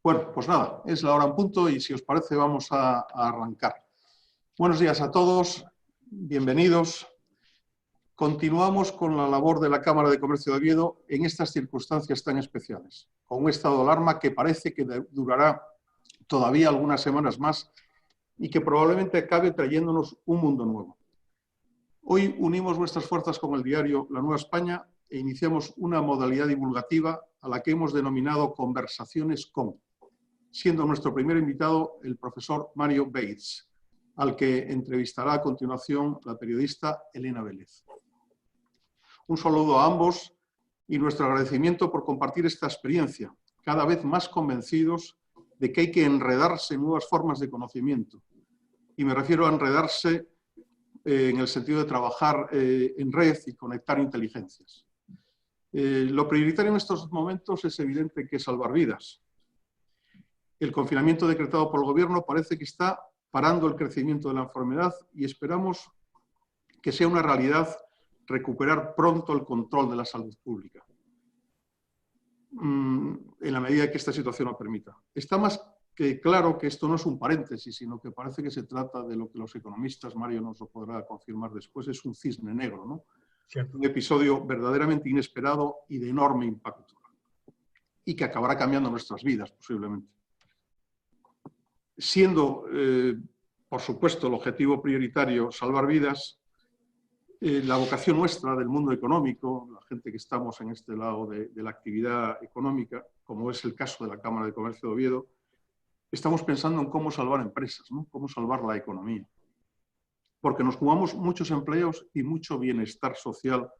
Bueno, pues nada, es la hora en punto y si os parece vamos a arrancar. Buenos días a todos, bienvenidos. Continuamos con la labor de la Cámara de Comercio de Oviedo en estas circunstancias tan especiales, con un estado de alarma que parece que durará todavía algunas semanas más y que probablemente acabe trayéndonos un mundo nuevo. Hoy unimos nuestras fuerzas con el diario La Nueva España e iniciamos una modalidad divulgativa a la que hemos denominado Conversaciones con, siendo nuestro primer invitado el profesor Mario Bates, al que entrevistará a continuación la periodista Elena Vélez. Un saludo a ambos y nuestro agradecimiento por compartir esta experiencia, cada vez más convencidos de que hay que enredarse en nuevas formas de conocimiento. Y me refiero a enredarse en el sentido de trabajar en red y conectar inteligencias. Lo prioritario en estos momentos es evidente que es salvar vidas. El confinamiento decretado por el gobierno parece que está parando el crecimiento de la enfermedad y esperamos que sea una realidad recuperar pronto el control de la salud pública, en la medida que esta situación lo permita. Está más que claro que esto no es un paréntesis, sino que parece que se trata de lo que los economistas, Mario nos lo podrá confirmar después, es un cisne negro, ¿no? Cierto. Un episodio verdaderamente inesperado y de enorme impacto, y que acabará cambiando nuestras vidas, posiblemente. Siendo, por supuesto, el objetivo prioritario salvar vidas, la vocación nuestra del mundo económico, la gente que estamos en este lado de la actividad económica, como es el caso de la Cámara de Comercio de Oviedo, estamos pensando en cómo salvar empresas, ¿no? Cómo salvar la economía. Porque nos jugamos muchos empleos y mucho bienestar social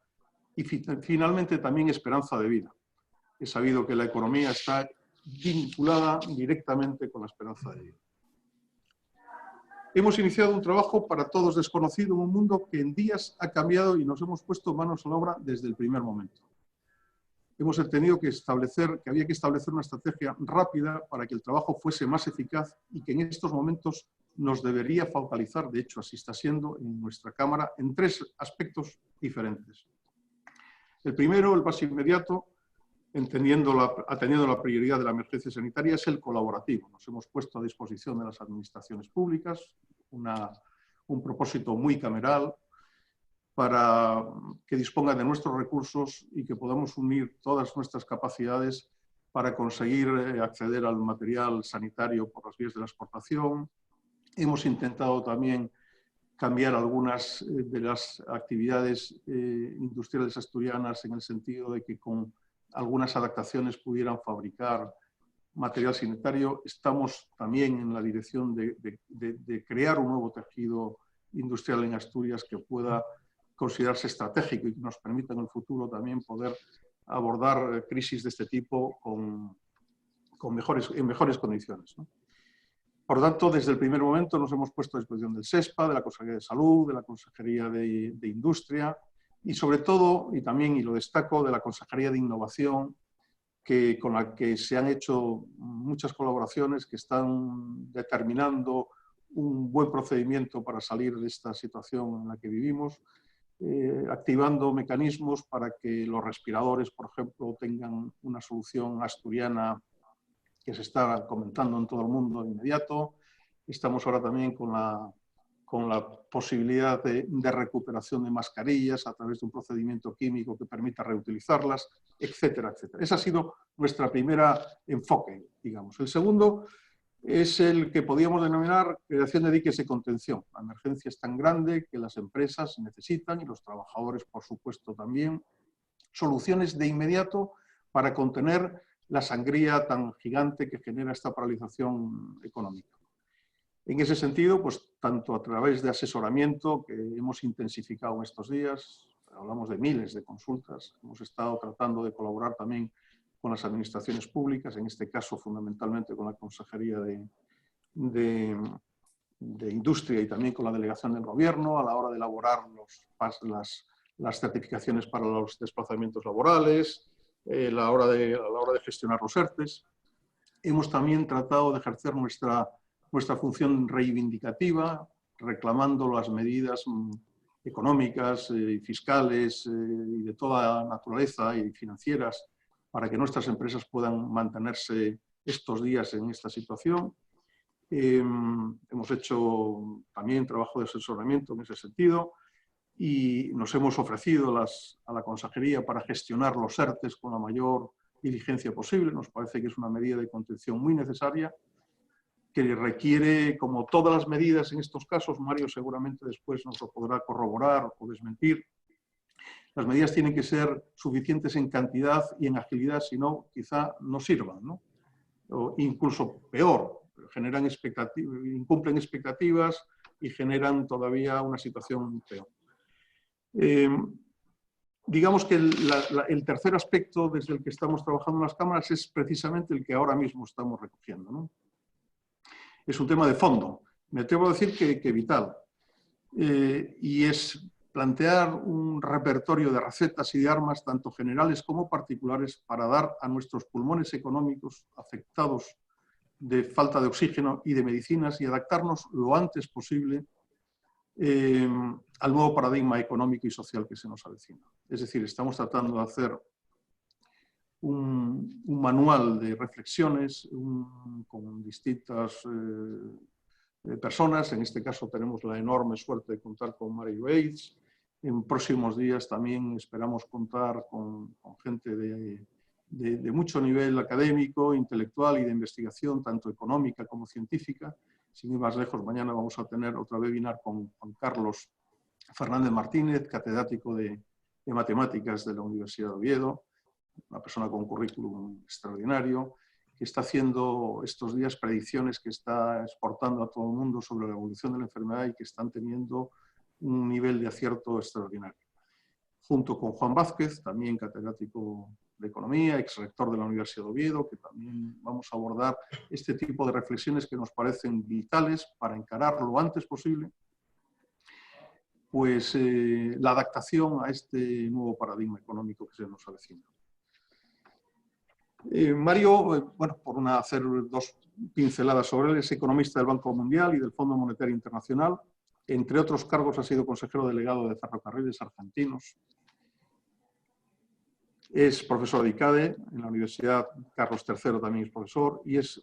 y finalmente también esperanza de vida. He sabido que la economía está vinculada directamente con la esperanza de vida. Hemos iniciado un trabajo para todos desconocido en un mundo que en días ha cambiado y nos hemos puesto manos a la obra desde el primer momento. Hemos tenido que establecer, que había que establecer una estrategia rápida para que el trabajo fuese más eficaz y que en estos momentos nos debería focalizar, de hecho así está siendo en nuestra Cámara, en tres aspectos diferentes. El primero, el más inmediato, atendiendo la prioridad de la emergencia sanitaria, es el colaborativo. Nos hemos puesto a disposición de las administraciones públicas, un propósito muy cameral, para que dispongan de nuestros recursos y que podamos unir todas nuestras capacidades para conseguir acceder al material sanitario por las vías de la exportación. Hemos intentado también cambiar algunas de las actividades industriales asturianas en el sentido de que con algunas adaptaciones pudieran fabricar material sanitario. Estamos también en la dirección de crear un nuevo tejido industrial en Asturias que pueda considerarse estratégico y que nos permita en el futuro también poder abordar crisis de este tipo en mejores condiciones, ¿no? Por lo tanto, desde el primer momento nos hemos puesto a disposición del SESPA, de la Consejería de Salud, de la Consejería de Industria y sobre todo, y también, y lo destaco, de la Consejería de Innovación, con la que se han hecho muchas colaboraciones que están determinando un buen procedimiento para salir de esta situación en la que vivimos, activando mecanismos para que los respiradores, por ejemplo, tengan una solución asturiana que se está comentando en todo el mundo de inmediato. Estamos ahora también con la posibilidad de recuperación de mascarillas a través de un procedimiento químico que permita reutilizarlas, etcétera, etcétera. Ese ha sido nuestro primer enfoque, digamos. El segundo es el que podríamos denominar creación de diques de contención. La emergencia es tan grande que las empresas necesitan, y los trabajadores, por supuesto, también, soluciones de inmediato para contener la sangría tan gigante que genera esta paralización económica. En ese sentido, pues tanto a través de asesoramiento que hemos intensificado en estos días, hablamos de miles de consultas, hemos estado tratando de colaborar también con las administraciones públicas, en este caso fundamentalmente con la Consejería de Industria y también con la Delegación del Gobierno a la hora de elaborar las certificaciones para los desplazamientos laborales, a la hora de gestionar los ERTES. Hemos también tratado de ejercer nuestra función reivindicativa, reclamando las medidas económicas y fiscales y de toda naturaleza y financieras para que nuestras empresas puedan mantenerse estos días en esta situación. Hemos hecho también trabajo de asesoramiento en ese sentido y nos hemos ofrecido a la Consejería para gestionar los ERTES con la mayor diligencia posible. Nos parece que es una medida de contención muy necesaria, que requiere, como todas las medidas en estos casos, Mario seguramente después nos lo podrá corroborar o desmentir, las medidas tienen que ser suficientes en cantidad y en agilidad, si no, quizá no sirvan, ¿no? O incluso peor, incumplen expectativas y generan todavía una situación peor. Digamos que el tercer aspecto desde el que estamos trabajando en las cámaras es precisamente el que ahora mismo estamos recogiendo, ¿no? Es un tema de fondo, me atrevo a decir que vital, y es plantear un repertorio de recetas y de armas, tanto generales como particulares, para dar a nuestros pulmones económicos afectados de falta de oxígeno y de medicinas y adaptarnos lo antes posible al nuevo paradigma económico y social que se nos avecina. Es decir, estamos tratando de hacer un manual de reflexiones con distintas personas. En este caso tenemos la enorme suerte de contar con Mario Bates. En próximos días también esperamos contar con gente de mucho nivel académico, intelectual y de investigación, tanto económica como científica. Sin ir más lejos, mañana vamos a tener otro webinar con Juan Carlos Fernández Martínez, catedrático de matemáticas de la Universidad de Oviedo, una persona con un currículum extraordinario, que está haciendo estos días predicciones que está exportando a todo el mundo sobre la evolución de la enfermedad y que están teniendo un nivel de acierto extraordinario. Junto con Juan Vázquez, también catedrático de Economía, ex rector de la Universidad de Oviedo, que también vamos a abordar este tipo de reflexiones que nos parecen vitales para encarar lo antes posible pues, la adaptación a este nuevo paradigma económico que se nos avecina. Mario, bueno, por hacer dos pinceladas sobre él, es economista del Banco Mundial y del Fondo Monetario Internacional. Entre otros cargos ha sido consejero delegado de Ferrocarriles Argentinos. Es profesor de ICADE en la Universidad Carlos III, también es profesor, y es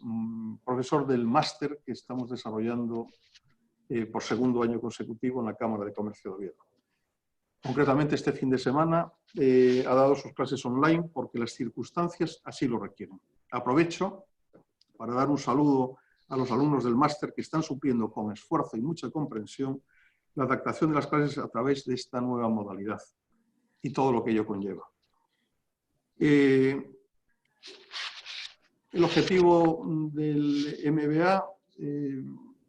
profesor del máster que estamos desarrollando por segundo año consecutivo en la Cámara de Comercio de Oviedo. Concretamente, este fin de semana ha dado sus clases online porque las circunstancias así lo requieren. Aprovecho para dar un saludo a los alumnos del máster que están supliendo con esfuerzo y mucha comprensión la adaptación de las clases a través de esta nueva modalidad y todo lo que ello conlleva. El objetivo del MBA,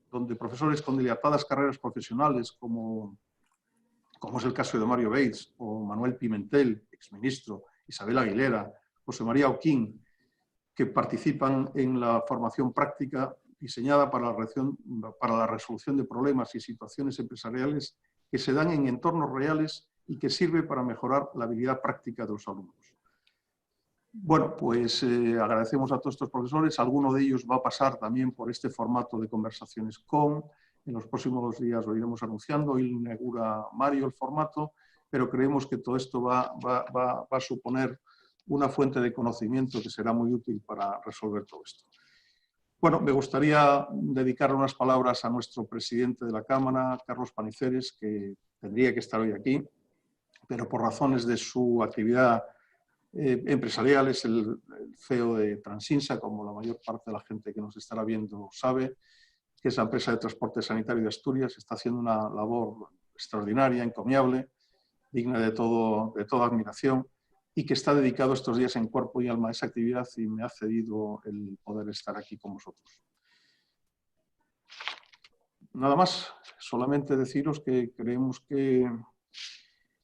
donde profesores con dilatadas carreras profesionales como es el caso de Mario Bates o Manuel Pimentel, exministro, Isabel Aguilera, José María Oquín, que participan en la formación práctica diseñada para la resolución de problemas y situaciones empresariales que se dan en entornos reales y que sirve para mejorar la habilidad práctica de los alumnos. Bueno, pues agradecemos a todos estos profesores. Alguno de ellos va a pasar también por este formato de conversaciones con. En los próximos días lo iremos anunciando. Hoy inaugura Mario el formato, pero creemos que todo esto va a suponer una fuente de conocimiento que será muy útil para resolver todo esto. Bueno, me gustaría dedicar unas palabras a nuestro presidente de la Cámara, Carlos Paniceres, que tendría que estar hoy aquí, pero por razones de su actividad empresarial es el CEO de Transinsa, como la mayor parte de la gente que nos estará viendo sabe, que es la empresa de transporte sanitario de Asturias. Está haciendo una labor extraordinaria, encomiable, digna de toda admiración y que está dedicado estos días en cuerpo y alma a esa actividad y me ha cedido el poder estar aquí con vosotros. Nada más, solamente deciros que creemos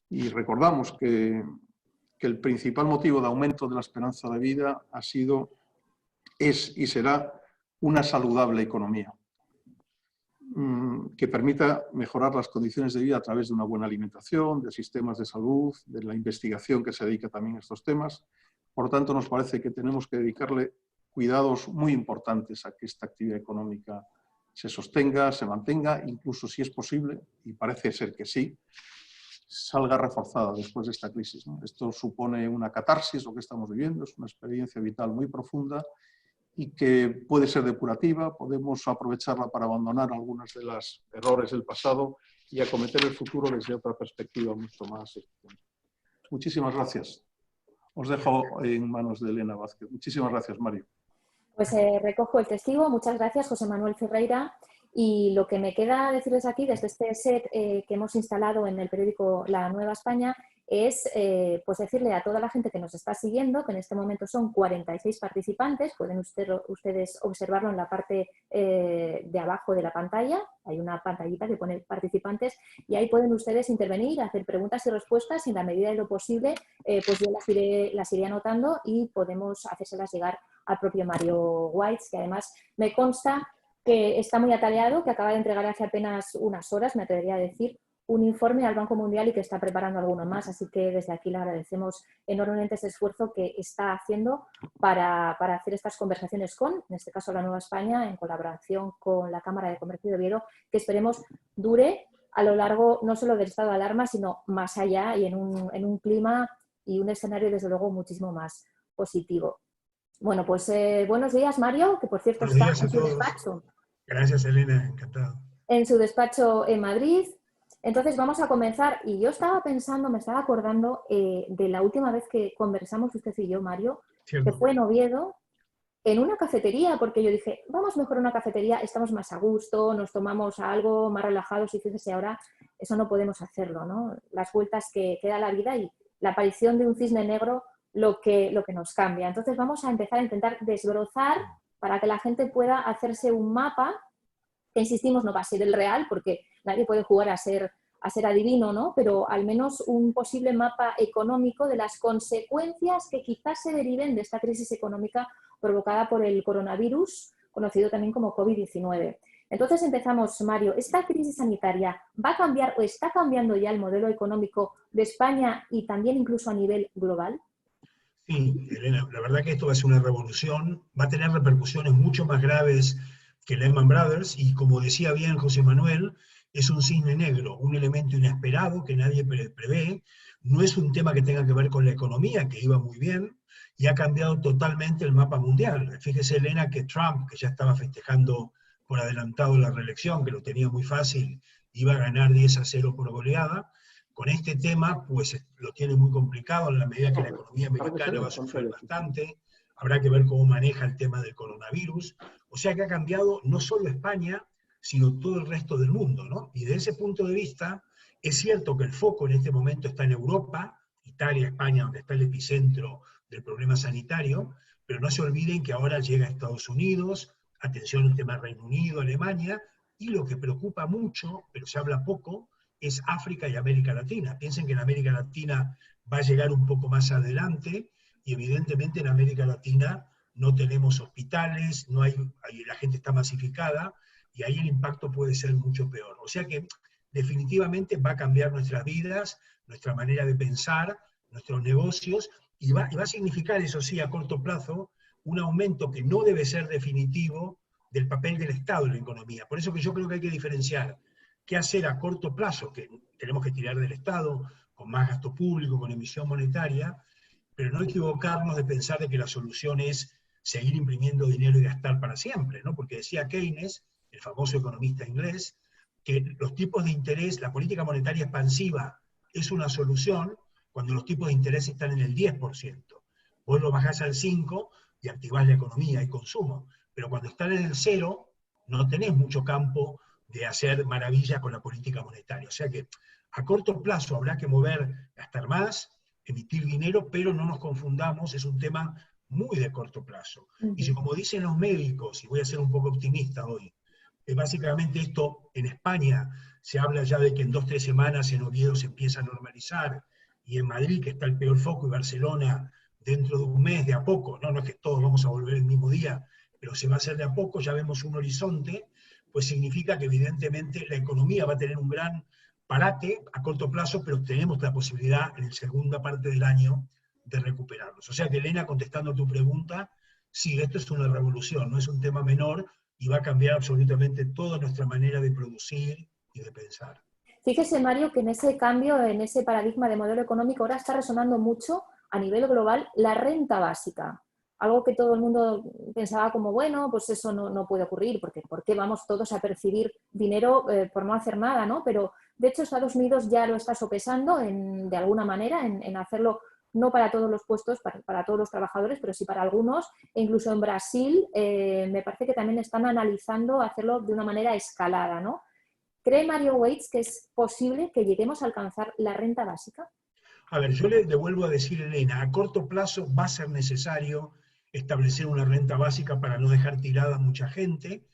y recordamos que el principal motivo de aumento de la esperanza de vida es y será una saludable economía que permita mejorar las condiciones de vida a través de una buena alimentación, de sistemas de salud, de la investigación que se dedica también a estos temas. Por lo tanto, nos parece que tenemos que dedicarle cuidados muy importantes a que esta actividad económica se sostenga, se mantenga, incluso si es posible, y parece ser que sí, salga reforzada después de esta crisis, ¿no? Esto supone una catarsis, lo que estamos viviendo, es una experiencia vital muy profunda y que puede ser depurativa, podemos aprovecharla para abandonar algunos de los errores del pasado y acometer el futuro desde otra perspectiva mucho más eficiente. Muchísimas gracias. Os dejo en manos de Elena Vázquez. Muchísimas gracias, Mario. Pues recojo el testigo. Muchas gracias, José Manuel Ferreira. Y lo que me queda decirles aquí, desde este set que hemos instalado en el periódico La Nueva España, es pues decirle a toda la gente que nos está siguiendo, que en este momento son 46 participantes, pueden ustedes observarlo en la parte de abajo de la pantalla, hay una pantallita que pone participantes y ahí pueden ustedes intervenir, hacer preguntas y respuestas y en la medida de lo posible pues yo las iré anotando y podemos hacérselas llegar al propio Mario White, que además me consta que está muy atareado, que acaba de entregar hace apenas unas horas, me atrevería a decir, un informe al Banco Mundial y que está preparando alguno más, así que desde aquí le agradecemos enormemente ese esfuerzo que está haciendo para hacer estas conversaciones con, en este caso, La Nueva España, en colaboración con la Cámara de Comercio de Oviedo, que esperemos dure a lo largo no solo del estado de alarma, sino más allá y en un clima y un escenario, desde luego, muchísimo más positivo. Bueno, pues buenos días, Mario, que por cierto Buenos está días a en su todos. despacho. Gracias, Elena, encantado. En su despacho en Madrid. Entonces vamos a comenzar. Y yo estaba pensando, me estaba acordando de la última vez que conversamos usted y yo, Mario, Cierto. que fue en Oviedo, en una cafetería, porque yo dije, vamos mejor a una cafetería, estamos más a gusto, nos tomamos algo más relajados y fíjese ahora, eso no podemos hacerlo, ¿no? Las vueltas que da la vida y la aparición de un cisne negro lo que nos cambia. Entonces vamos a empezar a intentar desbrozar para que la gente pueda hacerse un mapa, que insistimos no va a ser el real porque nadie puede jugar a ser adivino, ¿no? Pero al menos un posible mapa económico de las consecuencias que quizás se deriven de esta crisis económica provocada por el coronavirus, conocido también como COVID-19. Entonces empezamos, Mario. ¿Esta crisis sanitaria va a cambiar o está cambiando ya el modelo económico de España y también incluso a nivel global? Sí, Elena, la verdad que esto va a ser una revolución, va a tener repercusiones mucho más graves que Lehman Brothers y, como decía bien José Manuel, es un cisne negro, un elemento inesperado que nadie prevé, no es un tema que tenga que ver con la economía, que iba muy bien, y ha cambiado totalmente el mapa mundial. Fíjese, Elena, que Trump, que ya estaba festejando por adelantado la reelección, que lo tenía muy fácil, iba a ganar 10-0 por goleada. Con este tema, pues lo tiene muy complicado en la medida que la economía americana va a sufrir bastante. Habrá que ver cómo maneja el tema del coronavirus. O sea que ha cambiado no solo España, sino todo el resto del mundo, ¿no? Y de ese punto de vista, es cierto que el foco en este momento está en Europa, Italia, España, donde está el epicentro del problema sanitario, pero no se olviden que ahora llega a Estados Unidos, atención al tema Reino Unido, Alemania, y lo que preocupa mucho, pero se habla poco, es África y América Latina. Piensen que en América Latina va a llegar un poco más adelante y evidentemente en América Latina no tenemos hospitales, la gente está masificada y ahí el impacto puede ser mucho peor. O sea que definitivamente va a cambiar nuestras vidas, nuestra manera de pensar, nuestros negocios y va a significar, eso sí, a corto plazo, un aumento que no debe ser definitivo del papel del Estado en la economía. Por eso que yo creo que hay que diferenciar qué hacer a corto plazo, que tenemos que tirar del Estado con más gasto público, con emisión monetaria, pero no equivocarnos de pensar de que la solución es seguir imprimiendo dinero y gastar para siempre, ¿no? Porque decía Keynes, el famoso economista inglés, que los tipos de interés, la política monetaria expansiva es una solución cuando los tipos de interés están en el 10%. Vos lo bajás al 5% y activás la economía y consumo, pero cuando están en el 0, no tenés mucho campo de hacer maravillas con la política monetaria. O sea que a corto plazo habrá que gastar más, emitir dinero, pero no nos confundamos, es un tema muy de corto plazo. Y si, como dicen los médicos, y voy a ser un poco optimista hoy, básicamente esto en España se habla ya de que en 2-3 semanas en Oviedo se empieza a normalizar, y en Madrid, que está el peor foco, y Barcelona dentro de un mes, de a poco, no es que todos vamos a volver el mismo día, pero se va a hacer de a poco, ya vemos un horizonte, pues significa que evidentemente la economía va a tener un gran parate a corto plazo, pero tenemos la posibilidad en la segunda parte del año de recuperarnos. O sea que, Elena, contestando a tu pregunta, sí, esto es una revolución, no es un tema menor y va a cambiar absolutamente toda nuestra manera de producir y de pensar. Fíjese, Mario, que en ese cambio, en ese paradigma de modelo económico, ahora está resonando mucho a nivel global la renta básica. algo que todo el mundo pensaba como, bueno, pues eso no puede ocurrir, porque ¿por qué vamos todos a percibir dinero por no hacer nada, ¿no? Pero de hecho Estados Unidos ya lo está sopesando de alguna manera en hacerlo no para todos los puestos, para todos los trabajadores, pero sí para algunos, e incluso en Brasil me parece que también están analizando hacerlo de una manera escalada, ¿no? ¿Cree Mario Waits que es posible que lleguemos a alcanzar la renta básica? A ver, yo le devuelvo a decir, Elena, a corto plazo va a ser necesario establecer una renta básica para no dejar tirada a mucha gente.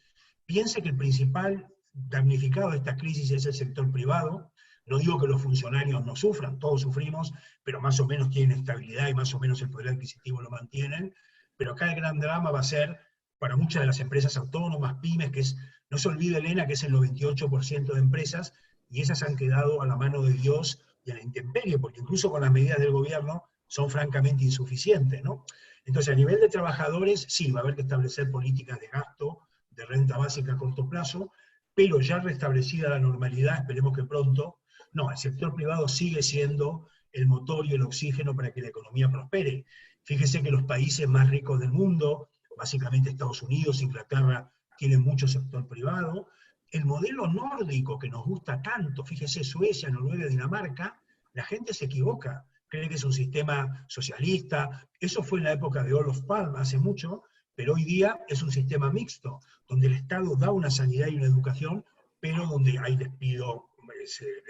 Piense que el principal damnificado de esta crisis es el sector privado. No digo que los funcionarios no sufran, todos sufrimos, pero más o menos tienen estabilidad y más o menos el poder adquisitivo lo mantienen. Pero acá el gran drama va a ser para muchas de las empresas autónomas, pymes, no se olvide, Elena, que es el 98% de empresas, y esas han quedado a la mano de Dios y a la intemperie, porque incluso con las medidas del gobierno son francamente insuficientes, ¿no? Entonces, a nivel de trabajadores, sí, va a haber que establecer políticas de gasto, de renta básica a corto plazo, pero ya restablecida la normalidad, esperemos que pronto, no, el sector privado sigue siendo el motor y el oxígeno para que la economía prospere. Fíjese que los países más ricos del mundo, básicamente Estados Unidos, Inglaterra, tienen mucho sector privado. El modelo nórdico que nos gusta tanto, fíjese, Suecia, Noruega, Dinamarca, la gente se equivoca, cree que es un sistema socialista. Eso fue en la época de Olof Palme, hace mucho, pero hoy día es un sistema mixto, donde el Estado da una sanidad y una educación, pero donde hay despido,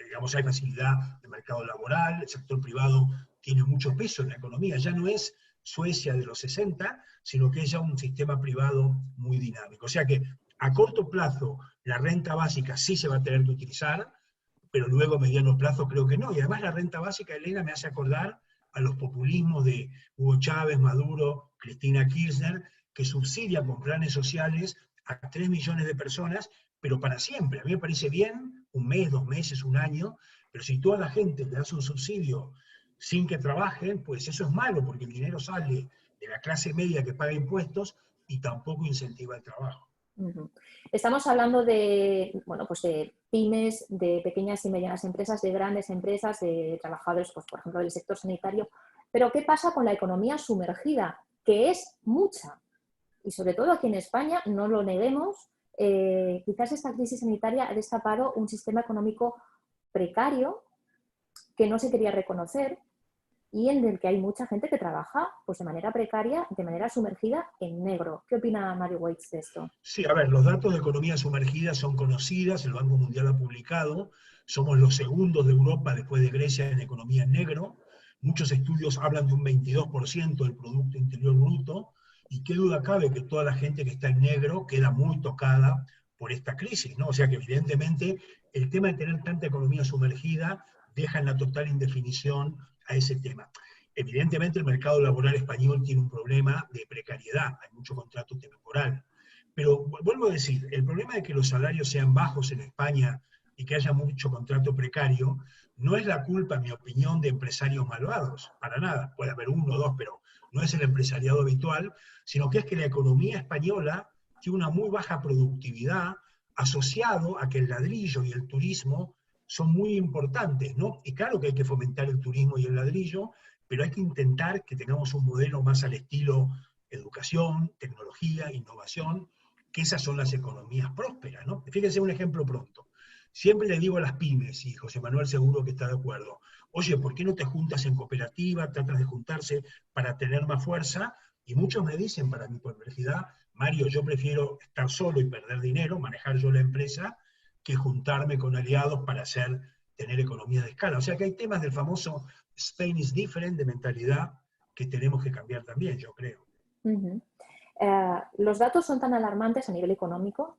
digamos, hay facilidad de mercado laboral, el sector privado tiene mucho peso en la economía. Ya no es Suecia de los 60, sino que es ya un sistema privado muy dinámico. O sea que a corto plazo la renta básica sí se va a tener que utilizar, pero luego a mediano plazo creo que no. Y además la renta básica, Elena, me hace acordar a los populismos de Hugo Chávez, Maduro, Cristina Kirchner, que subsidia con planes sociales a 3 millones de personas, pero para siempre. A mí me parece bien, un mes, 2 meses, un año, pero si toda la gente le das un subsidio sin que trabajen, pues eso es malo, porque el dinero sale de la clase media que paga impuestos y tampoco incentiva el trabajo. Estamos hablando de, bueno, pues de pymes, de pequeñas y medianas empresas, de grandes empresas, de trabajadores, pues, por ejemplo, del sector sanitario. Pero ¿qué pasa con la economía sumergida? Que es mucha. Y sobre todo aquí en España, no lo neguemos, quizás esta crisis sanitaria ha destapado un sistema económico precario que no se quería reconocer y en el que hay mucha gente que trabaja pues, de manera precaria, de manera sumergida en negro. ¿Qué opina Mario Waits de esto? Sí, a ver, los datos de economía sumergida son conocidos, el Banco Mundial ha publicado, somos los segundos de Europa después de Grecia en economía en negro, muchos estudios hablan de un 22% del Producto Interior Bruto, y qué duda cabe que toda la gente que está en negro queda muy tocada por esta crisis, ¿no? O sea que evidentemente el tema de tener tanta economía sumergida deja en la total indefinición a ese tema. Evidentemente el mercado laboral español tiene un problema de precariedad, hay mucho contrato temporal. Pero vuelvo a decir, el problema de que los salarios sean bajos en España y que haya mucho contrato precario, no es la culpa, en mi opinión, de empresarios malvados, para nada. Puede haber uno o dos, pero no es el empresariado habitual, sino que es que la economía española tiene una muy baja productividad asociado a que el ladrillo y el turismo son muy importantes, ¿no? Y claro que hay que fomentar el turismo y el ladrillo, pero hay que intentar que tengamos un modelo más al estilo educación, tecnología, innovación, que esas son las economías prósperas, ¿no? Fíjense un ejemplo pronto. Siempre le digo a las pymes, y José Manuel seguro que está de acuerdo, oye, ¿por qué no te juntas en cooperativa, tratas de juntarse para tener más fuerza? Y muchos me dicen, para mi complejidad, Mario, yo prefiero estar solo y perder dinero, manejar yo la empresa, que juntarme con aliados para tener economías de escala. O sea que hay temas del famoso Spain is different, de mentalidad, que tenemos que cambiar también, yo creo. Los datos son tan alarmantes a nivel económico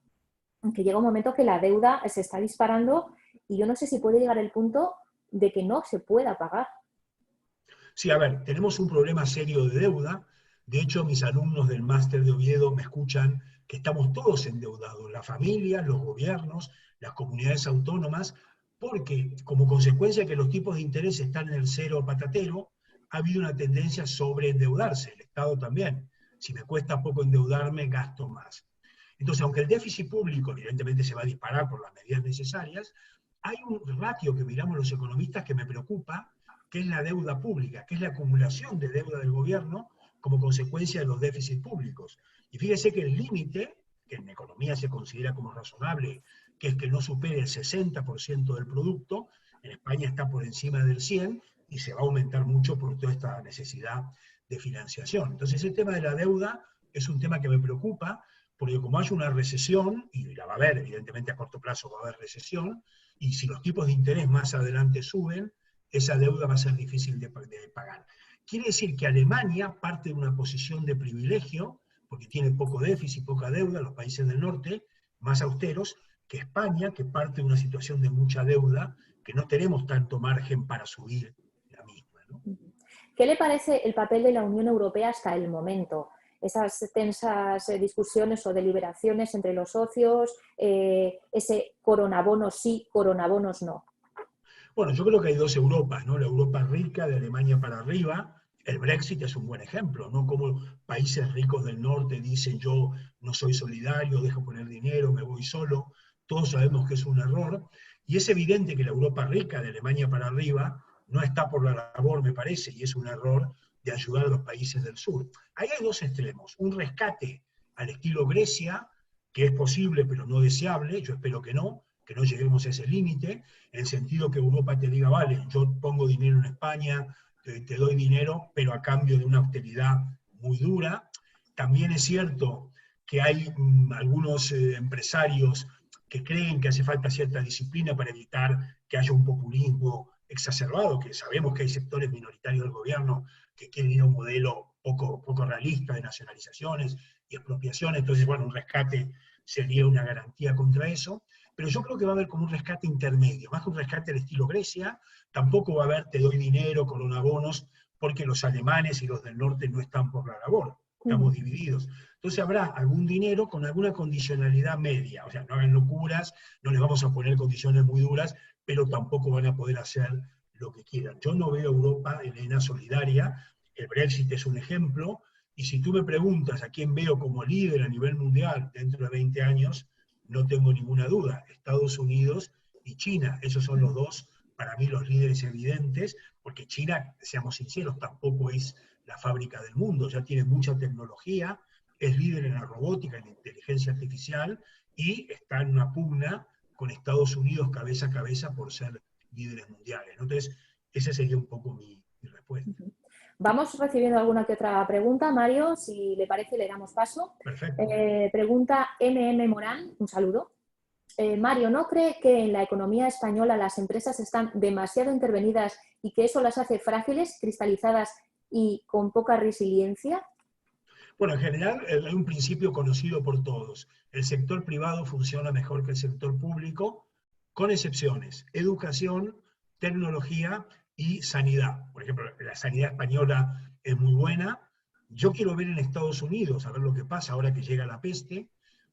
que llega un momento que la deuda se está disparando y yo no sé si puede llegar el punto de que no se pueda pagar. Sí, a ver, tenemos un problema serio de deuda. De hecho, mis alumnos del máster de Oviedo me escuchan que estamos todos endeudados, las familias, los gobiernos, las comunidades autónomas, porque como consecuencia de que los tipos de interés están en el cero patatero, ha habido una tendencia sobre endeudarse, el Estado también. Si me cuesta poco endeudarme, gasto más. Entonces, aunque el déficit público evidentemente se va a disparar por las medidas necesarias, hay un ratio que miramos los economistas que me preocupa, que es la deuda pública, que es la acumulación de deuda del gobierno como consecuencia de los déficits públicos. Y fíjese que el límite, que en economía se considera como razonable, que es que no supere el 60% del producto, en España está por encima del 100% y se va a aumentar mucho por toda esta necesidad de financiación. Entonces el tema de la deuda es un tema que me preocupa, porque como hay una recesión, y la va a haber, evidentemente a corto plazo va a haber recesión, y si los tipos de interés más adelante suben, esa deuda va a ser difícil de pagar. Quiere decir que Alemania parte de una posición de privilegio, porque tiene poco déficit, poca deuda, los países del norte, más austeros, que España, que parte de una situación de mucha deuda, que no tenemos tanto margen para subir la misma, ¿no? ¿Qué le parece el papel de la Unión Europea hasta el momento? Esas tensas discusiones o deliberaciones entre los socios, ese coronabonos sí, coronabonos no. Bueno, yo creo que hay dos Europas, ¿no? La Europa rica, de Alemania para arriba. El Brexit es un buen ejemplo, ¿no? Como países ricos del norte dicen yo no soy solidario, dejo poner dinero, me voy solo. Todos sabemos que es un error. Y es evidente que la Europa rica, de Alemania para arriba, no está por la labor, me parece, y es un error de ayudar a los países del sur. Ahí hay dos extremos. Un rescate al estilo Grecia, que es posible pero no deseable, yo espero que no lleguemos a ese límite, en el sentido que Europa te diga, vale, yo pongo dinero en España, te doy dinero, pero a cambio de una austeridad muy dura. También es cierto que hay algunos empresarios que creen que hace falta cierta disciplina para evitar que haya un populismo exacerbado, que sabemos que hay sectores minoritarios del gobierno que quieren ir a un modelo poco realista de nacionalizaciones y expropiaciones, entonces, bueno, un rescate sería una garantía contra eso, pero yo creo que va a haber como un rescate intermedio, más que un rescate al estilo Grecia, tampoco va a haber te doy dinero, coronabonos, porque los alemanes y los del norte no están por la labor, estamos divididos. Entonces habrá algún dinero con alguna condicionalidad media, o sea, no hagan locuras, no les vamos a poner condiciones muy duras, pero tampoco van a poder hacer lo que quieran. Yo no veo a Europa, Elena, solidaria, el Brexit es un ejemplo, y si tú me preguntas a quién veo como líder a nivel mundial dentro de 20 años, no tengo ninguna duda, Estados Unidos y China, esos son los dos, para mí, los líderes evidentes, porque China, seamos sinceros, tampoco es la fábrica del mundo, ya tiene mucha tecnología, es líder en la robótica, en la inteligencia artificial, y está en una pugna con Estados Unidos cabeza a cabeza por ser líderes mundiales. Entonces, esa sería un poco mi respuesta. Vamos recibiendo alguna que otra pregunta, Mario, si le parece le damos paso. Perfecto. Pregunta MM Morán, un saludo. Mario, ¿no cree que en la economía española las empresas están demasiado intervenidas y que eso las hace frágiles, cristalizadas y con poca resiliencia? Bueno, en general hay un principio conocido por todos. El sector privado funciona mejor que el sector público, con excepciones. Educación, tecnología y sanidad. Por ejemplo, la sanidad española es muy buena. Yo quiero ver en Estados Unidos, a ver lo que pasa ahora que llega la peste,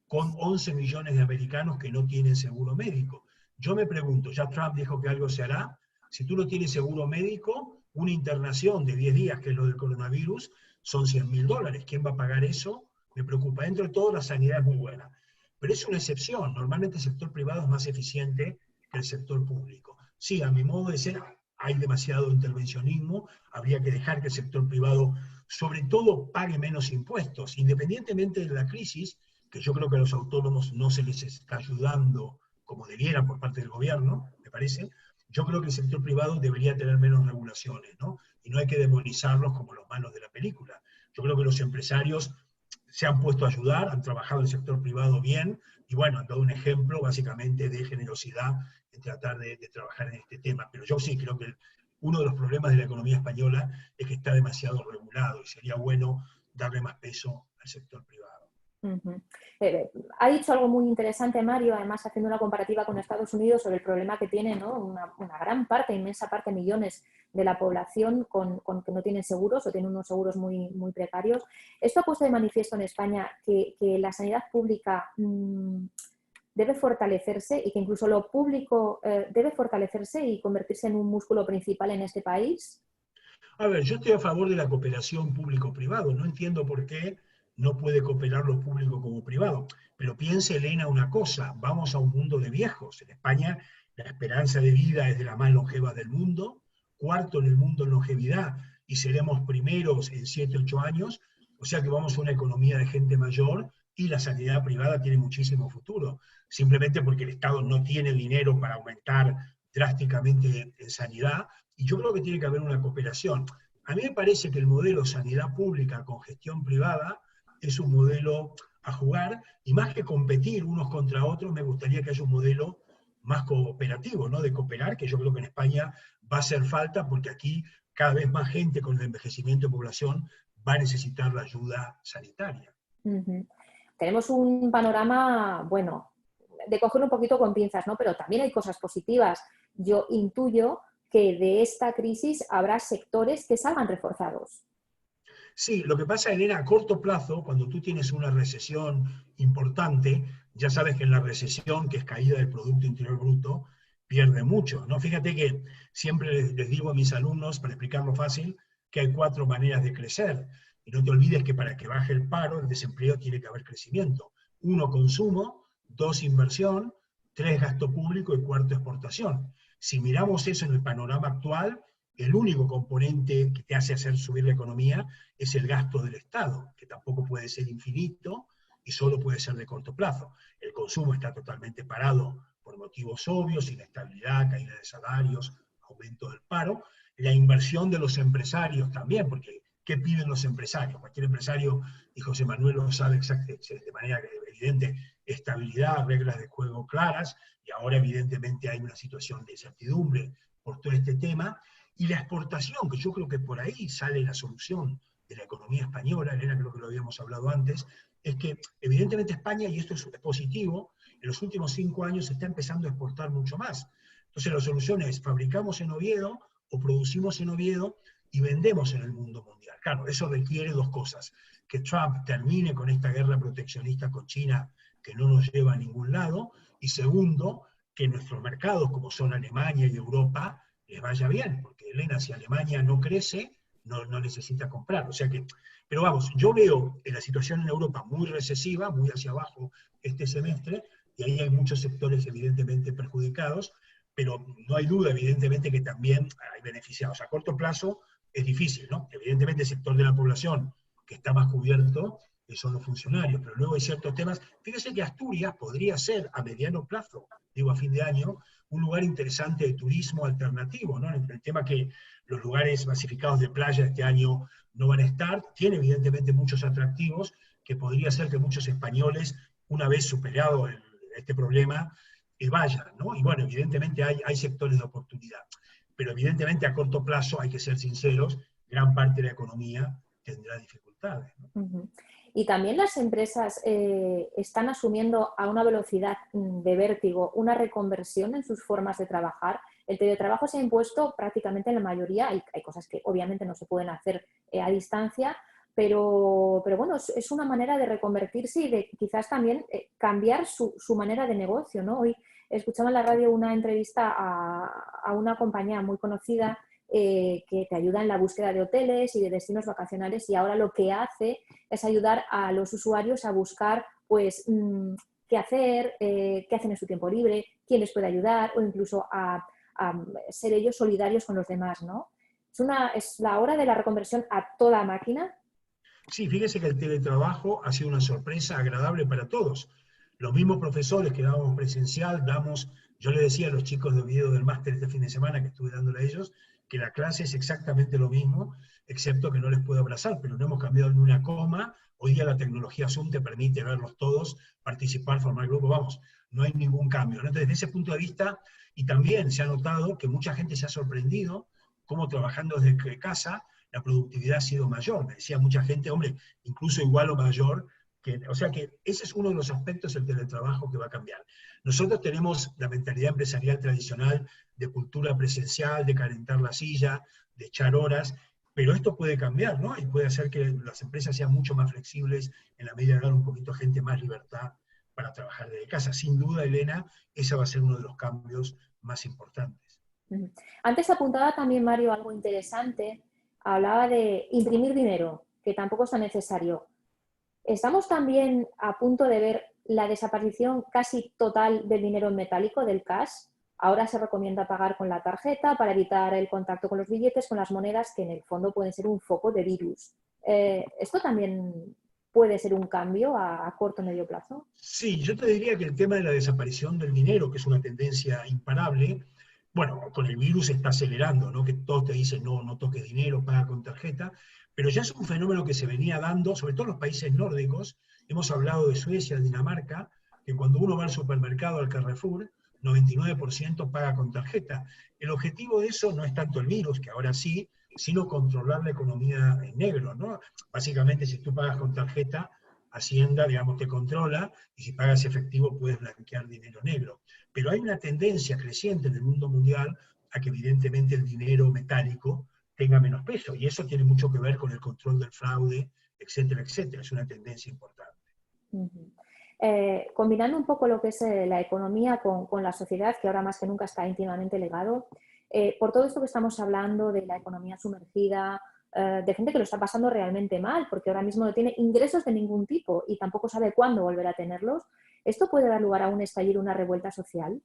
con 11 millones de americanos que no tienen seguro médico. Yo me pregunto, ya Trump dijo que algo se hará, si tú no tienes seguro médico, una internación de 10 días, que es lo del coronavirus, son $100.000. ¿Quién va a pagar eso? Me preocupa. Dentro de todo, la sanidad es muy buena. Pero es una excepción. Normalmente el sector privado es más eficiente que el sector público. Sí, a mi modo de ser, hay demasiado intervencionismo, habría que dejar que el sector privado, sobre todo, pague menos impuestos, independientemente de la crisis, que yo creo que a los autónomos no se les está ayudando como debiera por parte del gobierno, me parece. Yo creo que el sector privado debería tener menos regulaciones, ¿no? Y no hay que demonizarlos como los malos de la película. Yo creo que los empresarios se han puesto a ayudar, han trabajado en el sector privado bien, y bueno, han dado un ejemplo básicamente de generosidad en tratar de trabajar en este tema. Pero yo sí creo que uno de los problemas de la economía española es que está demasiado regulado, y sería bueno darle más peso al sector privado. Ha dicho algo muy interesante, Mario, además haciendo una comparativa con Estados Unidos sobre el problema que tiene, ¿no? una gran parte, inmensa parte, millones de la población con que no tienen seguros o tienen unos seguros muy, muy precarios. Esto ha puesto de manifiesto en España que la sanidad pública debe fortalecerse y que incluso lo público debe fortalecerse y convertirse en un músculo principal en este país. A ver, yo estoy a favor de la cooperación público-privado. No entiendo por qué no puede cooperar lo público como privado. Pero piense, Elena, una cosa, vamos a un mundo de viejos. En España la esperanza de vida es de las más longevas del mundo, cuarto en el mundo en longevidad, y seremos primeros en 7, 8 años, o sea que vamos a una economía de gente mayor y la sanidad privada tiene muchísimo futuro, simplemente porque el Estado no tiene dinero para aumentar drásticamente en sanidad, y yo creo que tiene que haber una cooperación. A mí me parece que el modelo sanidad pública con gestión privada es un modelo a jugar, y más que competir unos contra otros, me gustaría que haya un modelo más cooperativo, ¿no? De cooperar, que yo creo que en España va a hacer falta, porque aquí cada vez más gente con el envejecimiento de población va a necesitar la ayuda sanitaria. Tenemos un panorama, bueno, de coger un poquito con pinzas, ¿no? Pero también hay cosas positivas. Yo intuyo que de esta crisis habrá sectores que salgan reforzados. Sí, lo que pasa, Elena, a corto plazo, cuando tú tienes una recesión importante, ya sabes que en la recesión, que es caída del Producto Interior Bruto, pierde mucho, ¿no? Fíjate que siempre les digo a mis alumnos, para explicarlo fácil, que hay 4 maneras de crecer. Y no te olvides que para que baje el paro, el desempleo, tiene que haber crecimiento. 1, consumo; 2, inversión; 3, gasto público; y 4, exportación. Si miramos eso en el panorama actual, el único componente que te hace hacer subir la economía es el gasto del Estado, que tampoco puede ser infinito y solo puede ser de corto plazo. El consumo está totalmente parado por motivos obvios: inestabilidad, caída de salarios, aumento del paro. La inversión de los empresarios también, porque ¿qué piden los empresarios? Cualquier empresario, y José Manuel lo sabe de manera evidente, estabilidad, reglas de juego claras, y ahora evidentemente hay una situación de incertidumbre por todo este tema. Y la exportación, que yo creo que por ahí sale la solución de la economía española, Elena, creo que lo habíamos hablado antes, es que evidentemente España, y esto es positivo, en los últimos 5 años se está empezando a exportar mucho más. Entonces la solución es: fabricamos en Oviedo o producimos en Oviedo y vendemos en el mundo mundial. Claro, eso requiere 2 cosas: que Trump termine con esta guerra proteccionista con China, que no nos lleva a ningún lado, y segundo, que nuestros mercados, como son Alemania y Europa, les vaya bien, porque Elena, si Alemania no crece, no necesita comprar. O sea que, pero vamos, yo veo la situación en Europa muy recesiva, muy hacia abajo este semestre, y ahí hay muchos sectores evidentemente perjudicados, pero no hay duda evidentemente que también hay beneficiados. A corto plazo es difícil, ¿no? Evidentemente el sector de la población que está más cubierto son los funcionarios, pero luego hay ciertos temas. Fíjese que Asturias podría ser a mediano plazo, digo a fin de año, un lugar interesante de turismo alternativo, ¿no? El tema que los lugares masificados de playa este año no van a estar, tiene evidentemente muchos atractivos, que podría ser que muchos españoles, una vez superado este problema, vayan, ¿no? Y bueno, evidentemente hay sectores de oportunidad, pero evidentemente a corto plazo, hay que ser sinceros, gran parte de la economía tendrá dificultades, ¿no? Y también las empresas están asumiendo a una velocidad de vértigo una reconversión en sus formas de trabajar. El teletrabajo se ha impuesto prácticamente en la mayoría. Hay cosas que obviamente no se pueden hacer a distancia, pero bueno, es una manera de reconvertirse y de quizás también cambiar su manera de negocio, ¿no? Hoy escuchaba en la radio una entrevista a una compañía muy conocida que te ayuda en la búsqueda de hoteles y de destinos vacacionales, y ahora lo que hace es ayudar a los usuarios a buscar pues qué hacer, qué hacen en su tiempo libre, quién les puede ayudar, o incluso a ser ellos solidarios con los demás, ¿no? Es la hora de la reconversión a toda máquina. Sí, fíjese que el teletrabajo ha sido una sorpresa agradable para todos. Los mismos profesores que dábamos presencial, yo le decía a los chicos de Oviedo del máster este fin de semana que estuve dándole a ellos, que la clase es exactamente lo mismo, excepto que no les puedo abrazar, pero no hemos cambiado ni una coma. Hoy día la tecnología Zoom te permite verlos todos, participar, formar grupo, vamos, no hay ningún cambio, ¿no? Entonces, desde ese punto de vista, y también se ha notado que mucha gente se ha sorprendido cómo trabajando desde casa la productividad ha sido mayor. Me decía mucha gente, hombre, incluso igual o mayor, o sea que ese es uno de los aspectos del teletrabajo que va a cambiar. Nosotros tenemos la mentalidad empresarial tradicional de cultura presencial, de calentar la silla, de echar horas, pero esto puede cambiar, ¿no? Y puede hacer que las empresas sean mucho más flexibles en la medida de dar un poquito a gente más libertad para trabajar desde casa. Sin duda, Elena, ese va a ser uno de los cambios más importantes. Antes apuntaba también, Mario, algo interesante. Hablaba de imprimir dinero, que tampoco es tan necesario. ¿Estamos también a punto de ver la desaparición casi total del dinero en metálico, del cash? Ahora se recomienda pagar con la tarjeta para evitar el contacto con los billetes, con las monedas, que en el fondo pueden ser un foco de virus. ¿Esto también puede ser un cambio a corto o medio plazo? Sí, yo te diría que el tema de la desaparición del dinero, que es una tendencia imparable, bueno, con el virus se está acelerando, ¿no? Que todos te dicen, no, no toques dinero, paga con tarjeta, pero ya es un fenómeno que se venía dando, sobre todo en los países nórdicos. Hemos hablado de Suecia, Dinamarca, que cuando uno va al supermercado, al Carrefour, 99% paga con tarjeta. El objetivo de eso no es tanto el virus, que ahora sí, sino controlar la economía en negro, ¿no? Básicamente, si tú pagas con tarjeta, Hacienda, digamos, te controla, y si pagas efectivo puedes blanquear dinero negro. Pero hay una tendencia creciente en el mundo mundial a que evidentemente el dinero metálico tenga menos peso, y eso tiene mucho que ver con el control del fraude, etcétera, etcétera. Es una tendencia importante. Combinando un poco lo que es la economía con la sociedad, que ahora más que nunca está íntimamente ligado, por todo esto que estamos hablando de la economía sumergida, de gente que lo está pasando realmente mal, porque ahora mismo no tiene ingresos de ningún tipo y tampoco sabe cuándo volver a tenerlos, ¿esto puede dar lugar a un estallido, una revuelta social?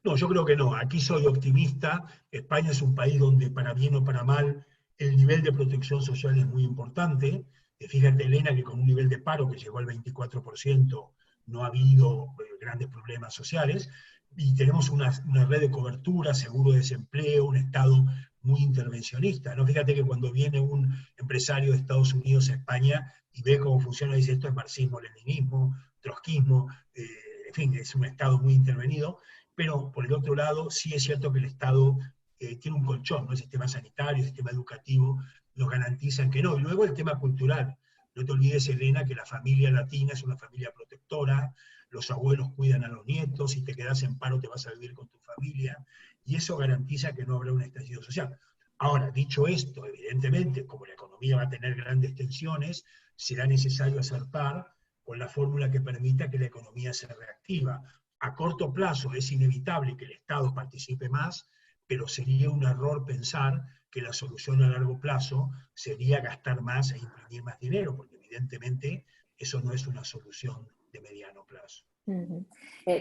No, yo creo que no. Aquí soy optimista. España es un país donde, para bien o para mal, el nivel de protección social es muy importante. Fíjate, Elena, que con un nivel de paro que llegó al 24%, no ha habido grandes problemas sociales. Y tenemos una red de cobertura, seguro de desempleo, un Estado muy intervencionista, ¿no? Fíjate que cuando viene un empresario de Estados Unidos a España y ve cómo funciona, dice, esto es marxismo-leninismo, trotskismo, en fin, es un Estado muy intervenido. Pero por el otro lado, sí es cierto que el Estado tiene un colchón, ¿no? El sistema sanitario, el sistema educativo, nos garantizan que no. Y luego el tema cultural. No te olvides, Elena, que la familia latina es una familia protectora, los abuelos cuidan a los nietos, si te quedas en paro te vas a vivir con tu familia, y eso garantiza que no habrá un estallido social. Ahora, dicho esto, evidentemente, como la economía va a tener grandes tensiones, será necesario acertar con la fórmula que permita que la economía se reactiva. A corto plazo es inevitable que el Estado participe más, pero sería un error pensar que la solución a largo plazo sería gastar más e imprimir más dinero, porque evidentemente eso no es una solución de mediano plazo.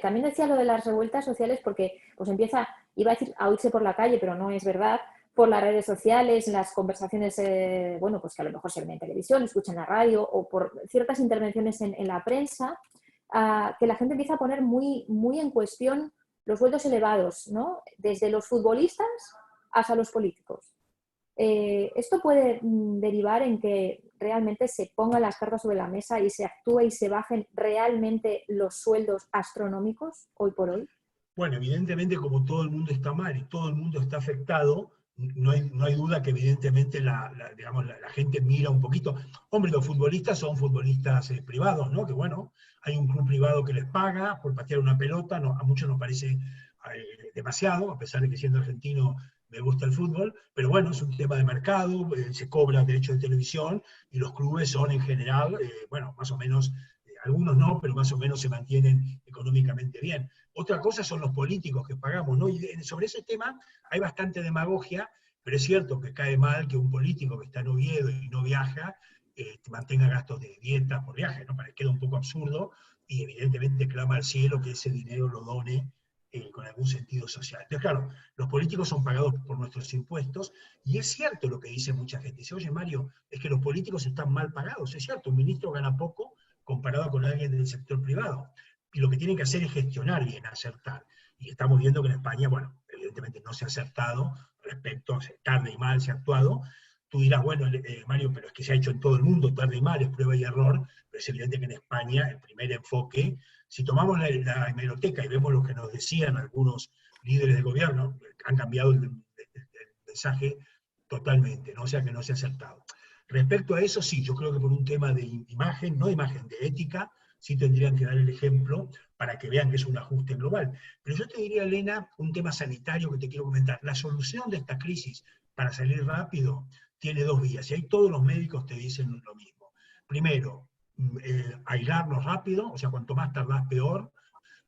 También decía lo de las revueltas sociales porque pues empieza, iba a decir, a oírse por la calle, pero no es verdad, por las redes sociales, las conversaciones, bueno, pues que a lo mejor se ven en televisión, escuchan la radio, o por ciertas intervenciones en la prensa, que la gente empieza a poner muy, muy en cuestión los sueldos elevados, ¿no? Desde los futbolistas hasta los políticos. Esto puede derivar en que realmente se pongan las cartas sobre la mesa y se actúe y se bajen realmente los sueldos astronómicos hoy por hoy. Bueno, evidentemente como todo el mundo está mal y todo el mundo está afectado, no hay duda que evidentemente digamos, la gente mira un poquito. Hombre, los futbolistas son futbolistas privados, ¿no? Que bueno, hay un club privado que les paga por patear una pelota, no, a muchos nos parece demasiado, a pesar de que siendo argentino me gusta el fútbol, pero bueno, es un tema de mercado, se cobra derecho de televisión y los clubes son en general, bueno, más o menos, algunos no, pero más o menos se mantienen económicamente bien. Otra cosa son los políticos que pagamos, ¿no? Y sobre ese tema hay bastante demagogia, pero es cierto que cae mal que un político que está en Oviedo y no viaja, mantenga gastos de dieta por viaje, ¿no? Para que quede un poco absurdo y evidentemente clama al cielo que ese dinero lo done con algún sentido social. Entonces, claro, los políticos son pagados por nuestros impuestos, y es cierto lo que dice mucha gente. Dice, oye Mario, es que los políticos están mal pagados. Es cierto, un ministro gana poco comparado con alguien del sector privado. Y lo que tienen que hacer es gestionar bien, acertar. Y estamos viendo que en España, bueno, evidentemente no se ha acertado respecto a tarde y mal se ha actuado. Tú dirás, bueno, Mario, pero es que se ha hecho en todo el mundo, tarde y mal, es prueba y error, pero es evidente que en España el primer enfoque, si tomamos la hemeroteca y vemos lo que nos decían algunos líderes de gobierno, han cambiado el mensaje totalmente, ¿no? O sea que no se ha acertado. Respecto a eso, sí, yo creo que por un tema de imagen, no imagen, de ética, sí tendrían que dar el ejemplo para que vean que es un ajuste global. Pero yo te diría, Elena, un tema sanitario que te quiero comentar. La solución de esta crisis para salir rápido tiene dos vías, y ahí todos los médicos te dicen lo mismo. Primero, aislarnos rápido, o sea, cuanto más tardás peor.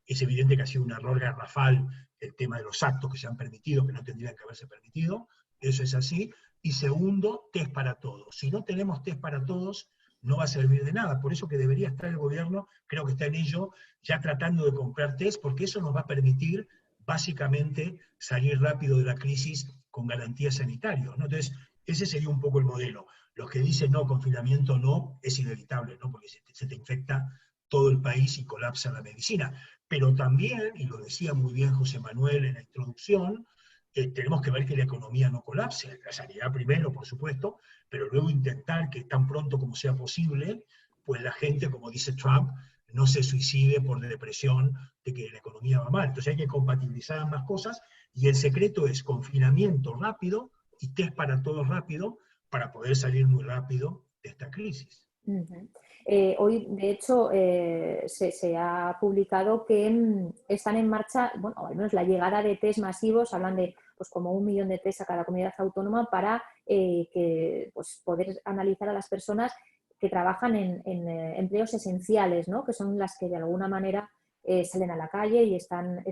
Es evidente que ha sido un error garrafal el tema de los actos que se han permitido, que no tendrían que haberse permitido, eso es así. Y segundo, test para todos. Si no tenemos test para todos, no va a servir de nada. Por eso que debería estar el gobierno, creo que está en ello, ya tratando de comprar test, porque eso nos va a permitir básicamente salir rápido de la crisis con garantías sanitarias, ¿no? Entonces, ese sería un poco el modelo. Los que dicen no, confinamiento no, es inevitable, ¿no? Porque se te infecta todo el país y colapsa la medicina. Pero también, y lo decía muy bien José Manuel en la introducción, tenemos que ver que la economía no colapse, la sanidad primero, por supuesto, pero luego intentar que tan pronto como sea posible, pues la gente, como dice Trump, no se suicide por depresión de que la economía va mal. Entonces hay que compatibilizar ambas cosas, y el secreto es confinamiento rápido y test para todos rápido, para poder salir muy rápido de esta crisis. Hoy, de hecho, se ha publicado que están en marcha, bueno, al menos la llegada de test masivos, hablan de pues como 1 millón de test a cada comunidad autónoma para pues, poder analizar a las personas que trabajan en empleos esenciales, ¿no? Que son las que de alguna manera salen a la calle y están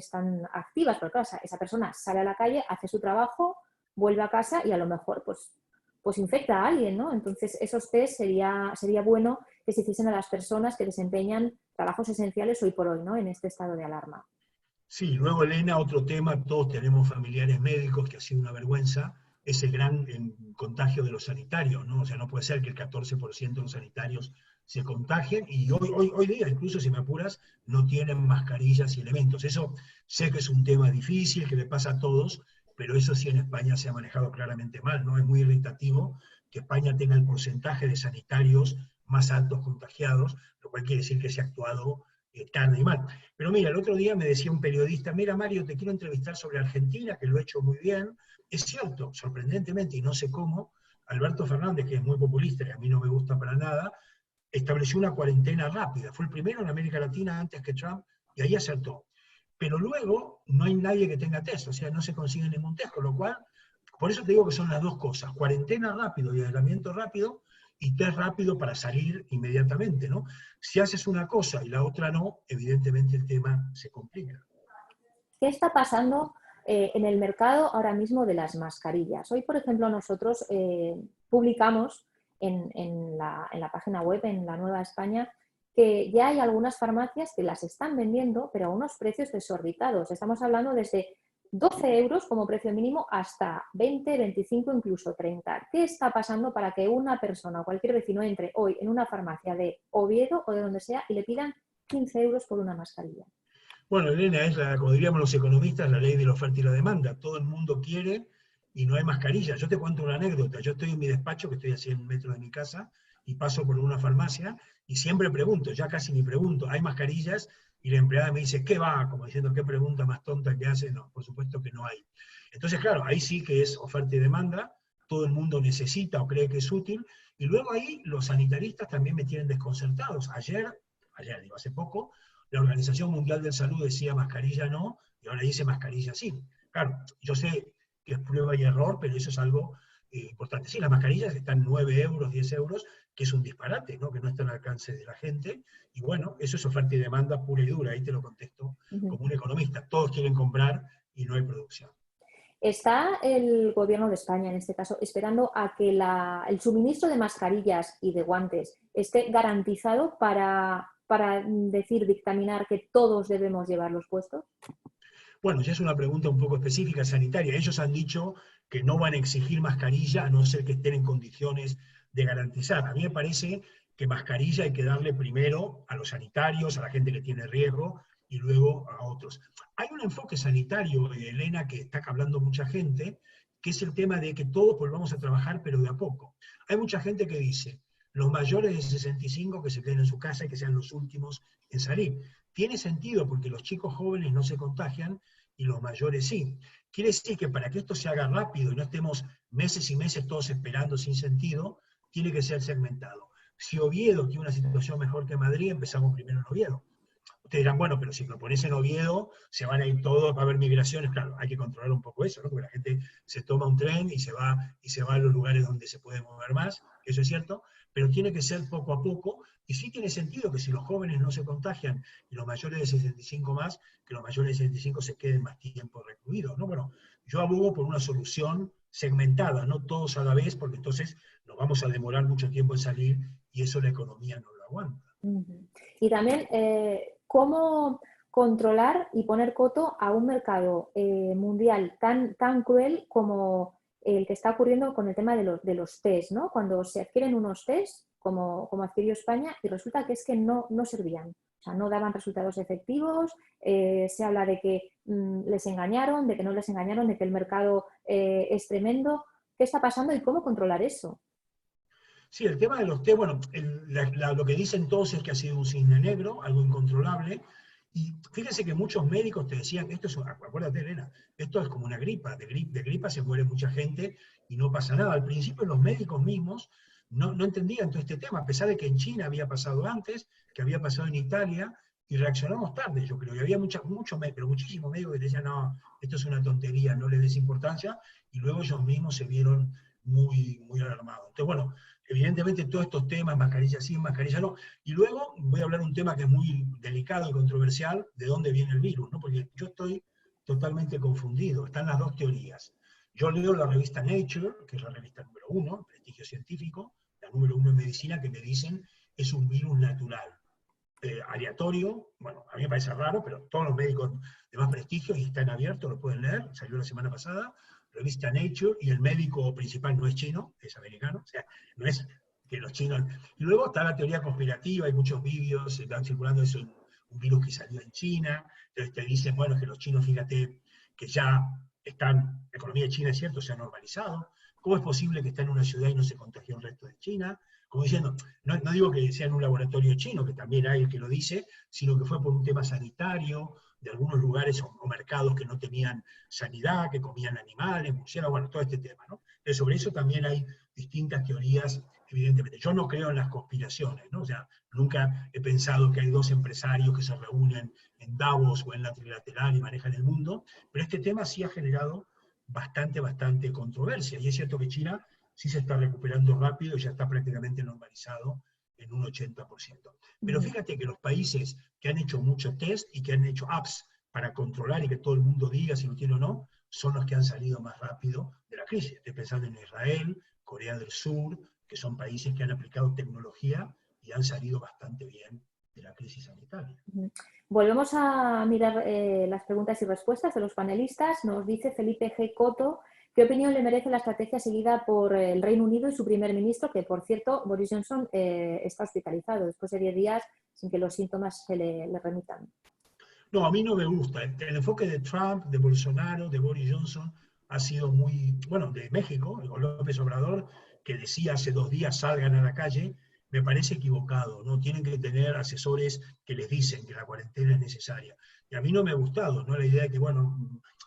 activas, porque claro, esa persona sale a la calle, hace su trabajo, vuelve a casa y a lo mejor pues infecta a alguien, ¿no? Entonces, esos test sería bueno que se hiciesen a las personas que desempeñan trabajos esenciales hoy por hoy, ¿no? En este estado de alarma. Sí, luego Elena, otro tema, todos tenemos familiares médicos, que ha sido una vergüenza, ese gran contagio de los sanitarios, ¿no? O sea, no puede ser que el 14% de los sanitarios se contagien, y hoy día, incluso si me apuras, no tienen mascarillas y elementos. Eso sé que es un tema difícil, que le pasa a todos, pero eso sí en España se ha manejado claramente mal, ¿no? Es muy irritativo que España tenga el porcentaje de sanitarios más altos contagiados, lo cual quiere decir que se ha actuado tarde y mal. Pero mira, el otro día me decía un periodista, mira Mario, te quiero entrevistar sobre Argentina, que lo he hecho muy bien. Es cierto, sorprendentemente, y no sé cómo, Alberto Fernández, que es muy populista y a mí no me gusta para nada, estableció una cuarentena rápida. Fue el primero en América Latina antes que Trump, y ahí acertó. Pero luego no hay nadie que tenga test, o sea, no se consigue ningún test, con lo cual, por eso te digo que son las dos cosas, cuarentena rápido y aislamiento rápido, y test rápido para salir inmediatamente, ¿no? Si haces una cosa y la otra no, evidentemente el tema se complica. ¿Qué está pasando en el mercado ahora mismo de las mascarillas? Hoy, por ejemplo, nosotros publicamos en la página web, en La Nueva España, que ya hay algunas farmacias que las están vendiendo, pero a unos precios desorbitados. Estamos hablando desde 12 euros como precio mínimo hasta 20, 25, incluso 30. ¿Qué está pasando para que una persona o cualquier vecino entre hoy en una farmacia de Oviedo o de donde sea y le pidan 15 euros por una mascarilla? Bueno, Elena, es como diríamos los economistas, la ley de la oferta y la demanda. Todo el mundo quiere y no hay mascarilla. Yo te cuento una anécdota. Yo estoy en mi despacho, que estoy a 100 metros de mi casa, y paso por una farmacia y siempre pregunto, ya casi ni pregunto, ¿hay mascarillas? Y la empleada me dice, ¿qué va? Como diciendo, ¿qué pregunta más tonta que hace? No, por supuesto que no hay. Entonces, claro, ahí sí que es oferta y demanda, todo el mundo necesita o cree que es útil, y luego ahí los sanitaristas también me tienen desconcertados. Ayer digo, hace poco, la Organización Mundial de Salud decía mascarilla no, y ahora dice mascarilla sí. Claro, yo sé que es prueba y error, pero eso es algo importante. Sí, las mascarillas están 9 euros, 10 euros, que es un disparate, ¿no? Que no está al alcance de la gente, y bueno, eso es oferta y demanda pura y dura, ahí te lo contesto como un economista. Todos quieren comprar y no hay producción. ¿Está el gobierno de España, en este caso, esperando a que el suministro de mascarillas y de guantes esté garantizado para dictaminar que todos debemos llevarlos puestos? Bueno, ya es una pregunta un poco específica sanitaria. Ellos han dicho que no van a exigir mascarilla a no ser que estén en condiciones de garantizar. A mí me parece que mascarilla hay que darle primero a los sanitarios, a la gente que tiene riesgo, y luego a otros. Hay un enfoque sanitario, Elena, que está hablando mucha gente, que es el tema de que todos volvamos a trabajar, pero de a poco. Hay mucha gente que dice, los mayores de 65 que se queden en su casa y que sean los últimos en salir. Tiene sentido porque los chicos jóvenes no se contagian y los mayores sí. Quiere decir que para que esto se haga rápido y no estemos meses y meses todos esperando sin sentido, tiene que ser segmentado. Si Oviedo tiene una situación mejor que Madrid, empezamos primero en Oviedo. Ustedes dirán, bueno, pero si lo pones en Oviedo, se van a ir todos, va a haber migraciones. Claro, hay que controlar un poco eso, ¿no? Porque la gente se toma un tren y se va a los lugares donde se puede mover más, eso es cierto, pero tiene que ser poco a poco, y sí tiene sentido que si los jóvenes no se contagian y los mayores de 65 más, que los mayores de 65 se queden más tiempo recluidos, ¿no? Bueno, yo abogo por una solución segmentada, no todos a la vez, porque entonces nos vamos a demorar mucho tiempo en salir y eso la economía no lo aguanta. Y también, ¿cómo controlar y poner coto a un mercado mundial tan cruel como el que está ocurriendo con el tema de los test, ¿no? Cuando se adquieren unos test, como adquirió España, y resulta que es que no servían. O sea, no daban resultados efectivos, se habla de que les engañaron, de que no les engañaron, de que el mercado es tremendo. ¿Qué está pasando y cómo controlar eso? Sí, el tema de los test, bueno, lo que dicen todos es que ha sido un cisne negro, algo incontrolable, y fíjense que muchos médicos te decían, acuérdate Elena, esto es como una gripa, de gripa se muere mucha gente y no pasa nada. Al principio los médicos mismos no entendían todo este tema, a pesar de que en China había pasado antes, que había pasado en Italia, y reaccionamos tarde, yo creo, y había muchísimos médicos que decían, no, esto es una tontería, no les des importancia, y luego ellos mismos se vieron muy, muy alarmados. Entonces, bueno, evidentemente todos estos temas, mascarilla sí, mascarilla no, y luego voy a hablar de un tema que es muy delicado y controversial, de dónde viene el virus, ¿no? Porque yo estoy totalmente confundido, están las dos teorías. Yo leo la revista Nature, que es la revista número 1, prestigio científico, la número 1 en medicina, que me dicen es un virus natural. Aleatorio, bueno, a mí me parece raro, pero todos los médicos de más prestigio, y están abiertos, lo pueden leer, salió la semana pasada, revista Nature, y el médico principal no es chino, es americano, o sea, no es que los chinos... Y luego está la teoría conspirativa, hay muchos vídeos, se están circulando, es un virus que salió en China, entonces te dicen, bueno, que los chinos, fíjate, que ya están, la economía china es cierto, se ha normalizado, ¿cómo es posible que está en una ciudad y no se contagió el resto de China? Como diciendo, no digo que sea en un laboratorio chino, que también hay el que lo dice, sino que fue por un tema sanitario, de algunos lugares o mercados que no tenían sanidad, que comían animales, murciélagos, bueno, todo este tema, ¿no? Pero sobre eso también hay distintas teorías, evidentemente. Yo no creo en las conspiraciones, ¿no? O sea, nunca he pensado que hay dos empresarios que se reúnen en Davos o en la Trilateral y manejan el mundo, pero este tema sí ha generado bastante controversia, y es cierto que China sí se está recuperando rápido y ya está prácticamente normalizado en un 80%. Pero fíjate que los países que han hecho mucho test y que han hecho apps para controlar y que todo el mundo diga si lo tiene o no, son los que han salido más rápido de la crisis. Estoy pensando en Israel, Corea del Sur, que son países que han aplicado tecnología y han salido bastante bien de la crisis sanitaria. Volvemos a mirar las preguntas y respuestas de los panelistas. Nos dice Felipe G. Coto, ¿qué opinión le merece la estrategia seguida por el Reino Unido y su primer ministro, que por cierto, Boris Johnson está hospitalizado después de 10 días sin que los síntomas se le remitan? No, a mí no me gusta. El enfoque de Trump, de Bolsonaro, de Boris Johnson ha sido muy, bueno, de México, con López Obrador, que decía hace 2 días salgan a la calle, me parece equivocado, ¿no? Tienen que tener asesores que les dicen que la cuarentena es necesaria. Y a mí no me ha gustado, ¿no? La idea de que, bueno,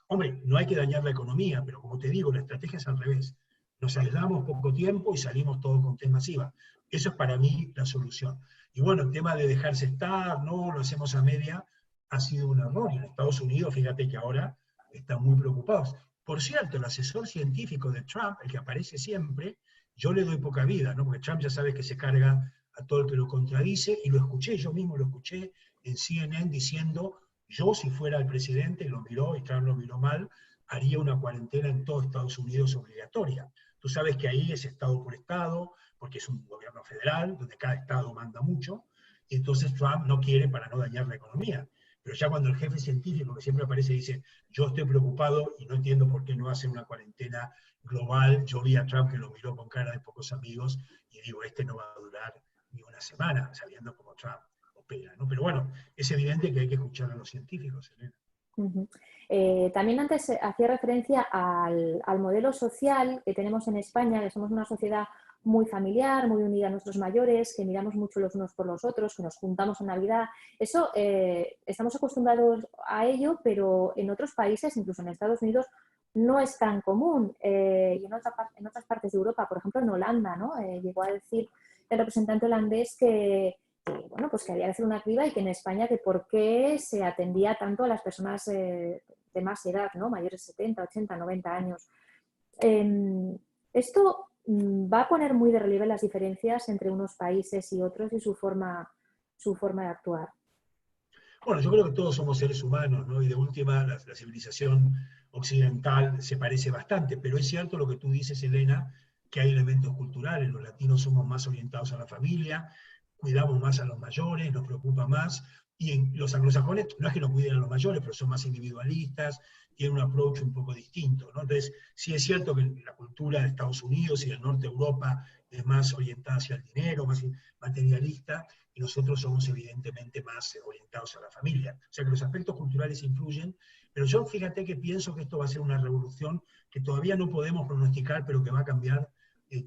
hombre, no hay que dañar la economía, pero como te digo, la estrategia es al revés. Nos aislamos poco tiempo y salimos todos con test masiva. Eso es para mí la solución. Y bueno, el tema de dejarse estar, no, lo hacemos a media, ha sido un error. Y en Estados Unidos, fíjate que ahora están muy preocupados. Por cierto, el asesor científico de Trump, el que aparece siempre, yo le doy poca vida, ¿no? Porque Trump ya sabe que se carga a todo el que lo contradice, y lo escuché, yo mismo lo escuché en CNN diciendo, yo si fuera el presidente, lo miró, y Trump lo miró mal, haría una cuarentena en todo Estados Unidos obligatoria. Tú sabes que ahí es estado por estado, porque es un gobierno federal, donde cada estado manda mucho, y entonces Trump no quiere para no dañar la economía. Pero ya cuando el jefe científico, que siempre aparece, dice, yo estoy preocupado y no entiendo por qué no hacen una cuarentena global, yo vi a Trump que lo miró con cara de pocos amigos y digo, este no va a durar ni una semana, sabiendo cómo Trump opera, ¿no? Pero bueno, es evidente que hay que escuchar a los científicos, Elena. También antes hacía referencia al modelo social que tenemos en España, que somos una sociedad muy familiar, muy unida a nuestros mayores, que miramos mucho los unos por los otros, que nos juntamos en Navidad. Eso estamos acostumbrados a ello, pero en otros países, incluso en Estados Unidos, no es tan común. Y en otras partes de Europa, por ejemplo en Holanda, ¿no? Llegó a decir el representante holandés que bueno, pues que había que hacer una criba, y que en España que por qué se atendía tanto a las personas de más edad, ¿no? Mayores de 70, 80, 90 años. Esto va a poner muy de relieve las diferencias entre unos países y otros y su forma de actuar. Bueno, yo creo que todos somos seres humanos, ¿no? Y de última, la civilización occidental se parece bastante, pero es cierto lo que tú dices, Elena, que hay elementos culturales. Los latinos somos más orientados a la familia, cuidamos más a los mayores, nos preocupa más, Y los anglosajones no es que no cuiden a los mayores, pero son más individualistas, tienen un approach un poco distinto, ¿no? Entonces, sí es cierto que la cultura de Estados Unidos y del norte de Europa es más orientada hacia el dinero, más materialista, y nosotros somos evidentemente más orientados a la familia. O sea que los aspectos culturales influyen, pero yo fíjate que pienso que esto va a ser una revolución que todavía no podemos pronosticar, pero que va a cambiar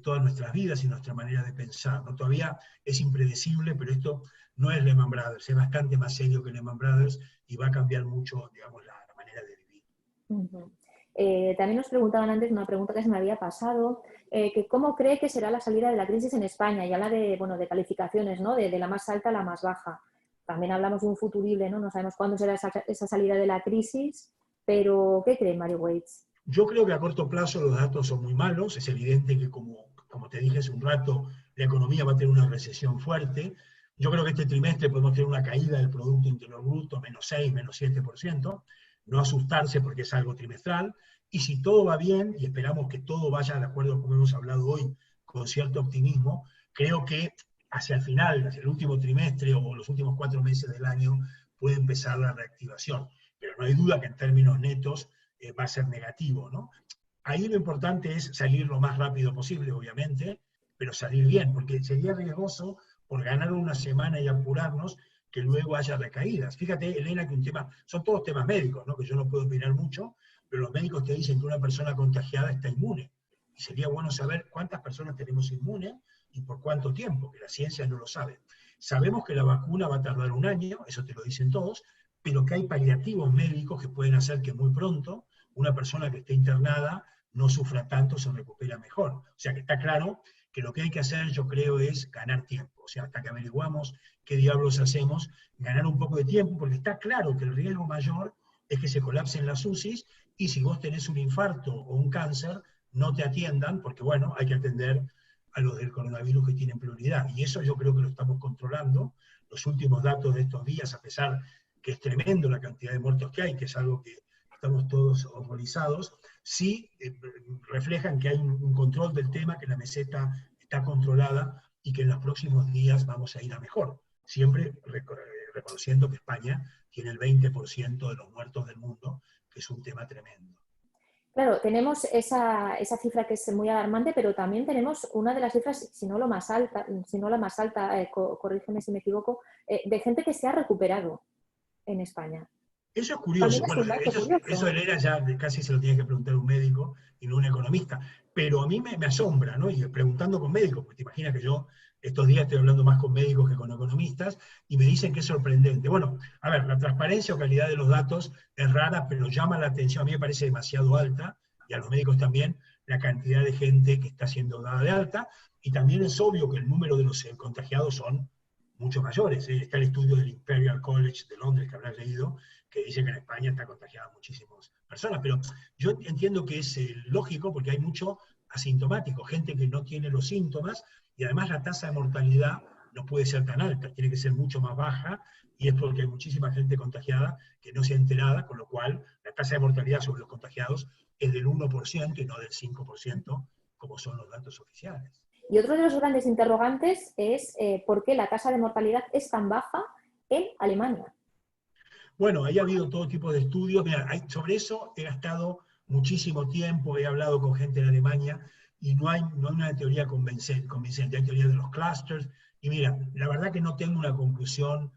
todas nuestras vidas y nuestra manera de pensar, ¿no? Todavía es impredecible, pero esto no es Lehman Brothers, es bastante más serio que Lehman Brothers y va a cambiar mucho, digamos, la manera de vivir. También nos preguntaban antes una pregunta que se me había pasado, que cómo cree que será la salida de la crisis en España, y habla de, bueno, de calificaciones, ¿no? De la más alta a la más baja. También hablamos de un futurible, ¿no? No sabemos cuándo será esa salida de la crisis, pero ¿qué cree Mario Waits? Yo creo que a corto plazo los datos son muy malos, es evidente que como te dije hace un rato, la economía va a tener una recesión fuerte. Yo creo que este trimestre podemos tener una caída del Producto Interior Bruto, -6, -7%, no asustarse porque es algo trimestral, y si todo va bien, y esperamos que todo vaya de acuerdo a como hemos hablado hoy, con cierto optimismo, creo que hacia el final, hacia el último trimestre o los últimos 4 meses del año, puede empezar la reactivación. Pero no hay duda que en términos netos va a ser negativo, ¿no? Ahí lo importante es salir lo más rápido posible, obviamente, pero salir bien, porque sería riesgoso por ganar una semana y apurarnos que luego haya recaídas. Fíjate, Elena, que son todos temas médicos, ¿no? Que yo no puedo opinar mucho, pero los médicos te dicen que una persona contagiada está inmune. Y sería bueno saber cuántas personas tenemos inmunes y por cuánto tiempo, que la ciencia no lo sabe. Sabemos que la vacuna va a tardar 1 año, eso te lo dicen todos, pero que hay paliativos médicos que pueden hacer que muy pronto una persona que esté internada no sufra tanto, se recupera mejor. O sea que está claro que lo que hay que hacer, yo creo, es ganar tiempo. O sea, hasta que averiguamos qué diablos hacemos, ganar un poco de tiempo, porque está claro que el riesgo mayor es que se colapsen las UCIs, y si vos tenés un infarto o un cáncer, no te atiendan, porque bueno, hay que atender a los del coronavirus que tienen prioridad. Y eso yo creo que lo estamos controlando. Los últimos datos de estos días, a pesar que es tremendo la cantidad de muertos que hay, que es algo que estamos todos horrorizados, sí reflejan que hay un control del tema, que la meseta está controlada y que en los próximos días vamos a ir a mejor. Siempre reconociendo que España tiene el 20% de los muertos del mundo, que es un tema tremendo. Claro, tenemos esa cifra que es muy alarmante, pero también tenemos una de las cifras, si no la más alta, corrígeme si me equivoco, de gente que se ha recuperado en España. Eso es curioso. Bueno, eso Elena ya casi se lo tiene que preguntar un médico y no un economista. Pero a mí me asombra, ¿no? Y preguntando con médicos, porque te imaginas que yo estos días estoy hablando más con médicos que con economistas, y me dicen que es sorprendente. Bueno, a ver, la transparencia o calidad de los datos es rara, pero llama la atención. A mí me parece demasiado alta, y a los médicos también, la cantidad de gente que está siendo dada de alta, y también es obvio que el número de los contagiados son mucho mayores. Está el estudio del Imperial College de Londres, que habrás leído, que dice que en España está contagiada muchísimas personas, pero yo entiendo que es lógico porque hay mucho asintomático, gente que no tiene los síntomas, y además la tasa de mortalidad no puede ser tan alta, tiene que ser mucho más baja, y es porque hay muchísima gente contagiada que no se ha enterado, con lo cual la tasa de mortalidad sobre los contagiados es del 1% y no del 5%, como son los datos oficiales. Y otro de los grandes interrogantes es por qué la tasa de mortalidad es tan baja en Alemania. Bueno, ahí ha habido todo tipo de estudios. Mira, sobre eso he gastado muchísimo tiempo, he hablado con gente en Alemania, y no hay una teoría convincente. Hay teoría de los clusters, y mira, la verdad que no tengo una conclusión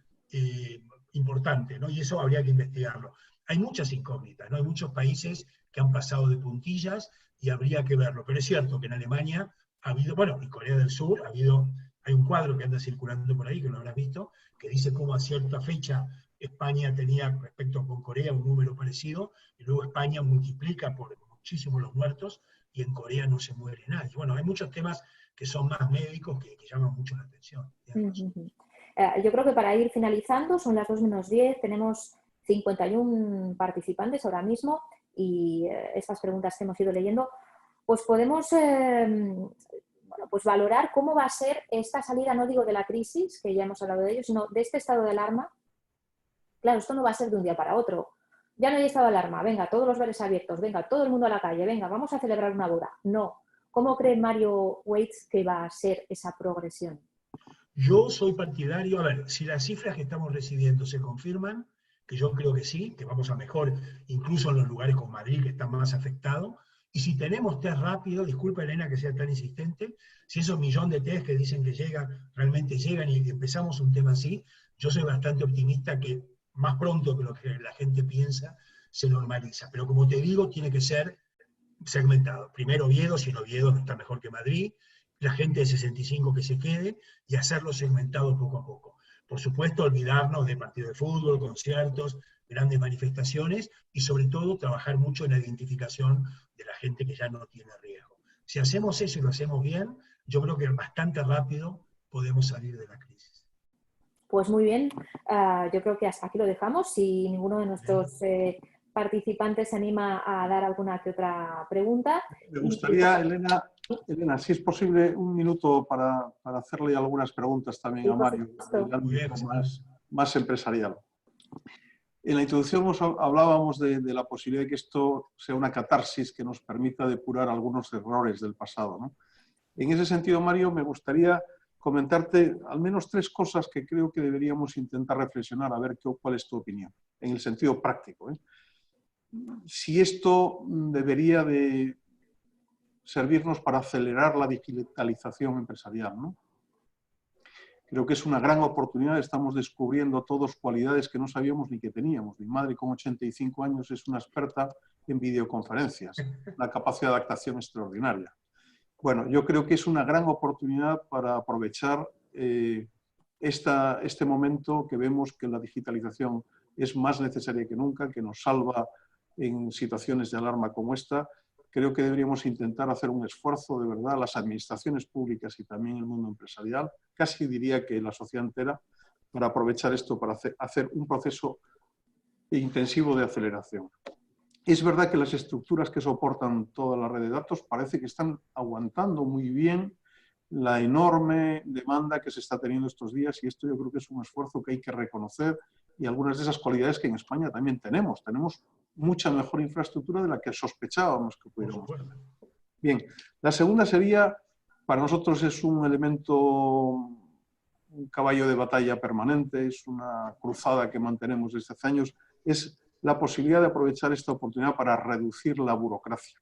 importante, ¿no? Y eso habría que investigarlo. Hay muchas incógnitas, ¿no? Hay muchos países que han pasado de puntillas y habría que verlo. Pero es cierto que en Alemania ha habido, bueno, y Corea del Sur, hay un cuadro que anda circulando por ahí, que lo habrás visto, que dice cómo a cierta fecha España tenía respecto con Corea un número parecido, y luego España multiplica por muchísimo los muertos, y en Corea no se muere nadie. Bueno, hay muchos temas que son más médicos que llaman mucho la atención. Yo creo que para ir finalizando, son las 2:10, tenemos 51 participantes ahora mismo, y estas preguntas que hemos ido leyendo, pues podemos pues valorar cómo va a ser esta salida, no digo de la crisis, que ya hemos hablado de ello, sino de este estado de alarma. Claro, esto no va a ser de un día para otro. Ya no hay estado de alarma, venga, todos los bares abiertos, venga, todo el mundo a la calle, venga, vamos a celebrar una boda. No. ¿Cómo cree Mario Waits que va a ser esa progresión? Yo soy partidario, a ver, si las cifras que estamos recibiendo se confirman, que yo creo que sí, que vamos a mejor, incluso en los lugares como Madrid, que están más afectados, y si tenemos test rápido, disculpa Elena que sea tan insistente, si esos millones de test que dicen que llegan, realmente llegan y empezamos un tema así, yo soy bastante optimista que más pronto que lo que la gente piensa, se normaliza. Pero como te digo, tiene que ser segmentado. Primero Oviedo, si en Oviedo no está mejor que Madrid, la gente de 65 que se quede, y hacerlo segmentado poco a poco. Por supuesto, olvidarnos de partidos de fútbol, conciertos, grandes manifestaciones, y sobre todo trabajar mucho en la identificación de la gente que ya no tiene riesgo. Si hacemos eso y lo hacemos bien, yo creo que bastante rápido podemos salir de la crisis. Pues muy bien, yo creo que hasta aquí lo dejamos. Si ninguno de nuestros participantes se anima a dar alguna que otra pregunta. Me gustaría, Elena, si es posible, un minuto para hacerle algunas preguntas también a Mario, del ámbito más empresarial. En la introducción hablábamos de la posibilidad de que esto sea una catarsis que nos permita depurar algunos errores del pasado, ¿no? En ese sentido, Mario, me gustaría comentarte al menos 3 cosas que creo que deberíamos intentar reflexionar, a ver cuál es tu opinión, en el sentido práctico, ¿eh? Si esto debería de servirnos para acelerar la digitalización empresarial, ¿no? Creo que es una gran oportunidad, estamos descubriendo todos cualidades que no sabíamos ni que teníamos. Mi madre con 85 años es una experta en videoconferencias, una capacidad de adaptación extraordinaria. Bueno, yo creo que es una gran oportunidad para aprovechar este momento que vemos que la digitalización es más necesaria que nunca, que nos salva en situaciones de alarma como esta. Creo que deberíamos intentar hacer un esfuerzo de verdad, las administraciones públicas y también el mundo empresarial, casi diría que la sociedad entera, para aprovechar esto para hacer un proceso intensivo de aceleración. Es verdad que las estructuras que soportan toda la red de datos parece que están aguantando muy bien la enorme demanda que se está teniendo estos días, y esto yo creo que es un esfuerzo que hay que reconocer, y algunas de esas cualidades que en España también tenemos. Tenemos mucha mejor infraestructura de la que sospechábamos que pudiéramos tener. Bien, la segunda sería, para nosotros es un elemento, un caballo de batalla permanente, es una cruzada que mantenemos desde hace años, es la posibilidad de aprovechar esta oportunidad para reducir la burocracia.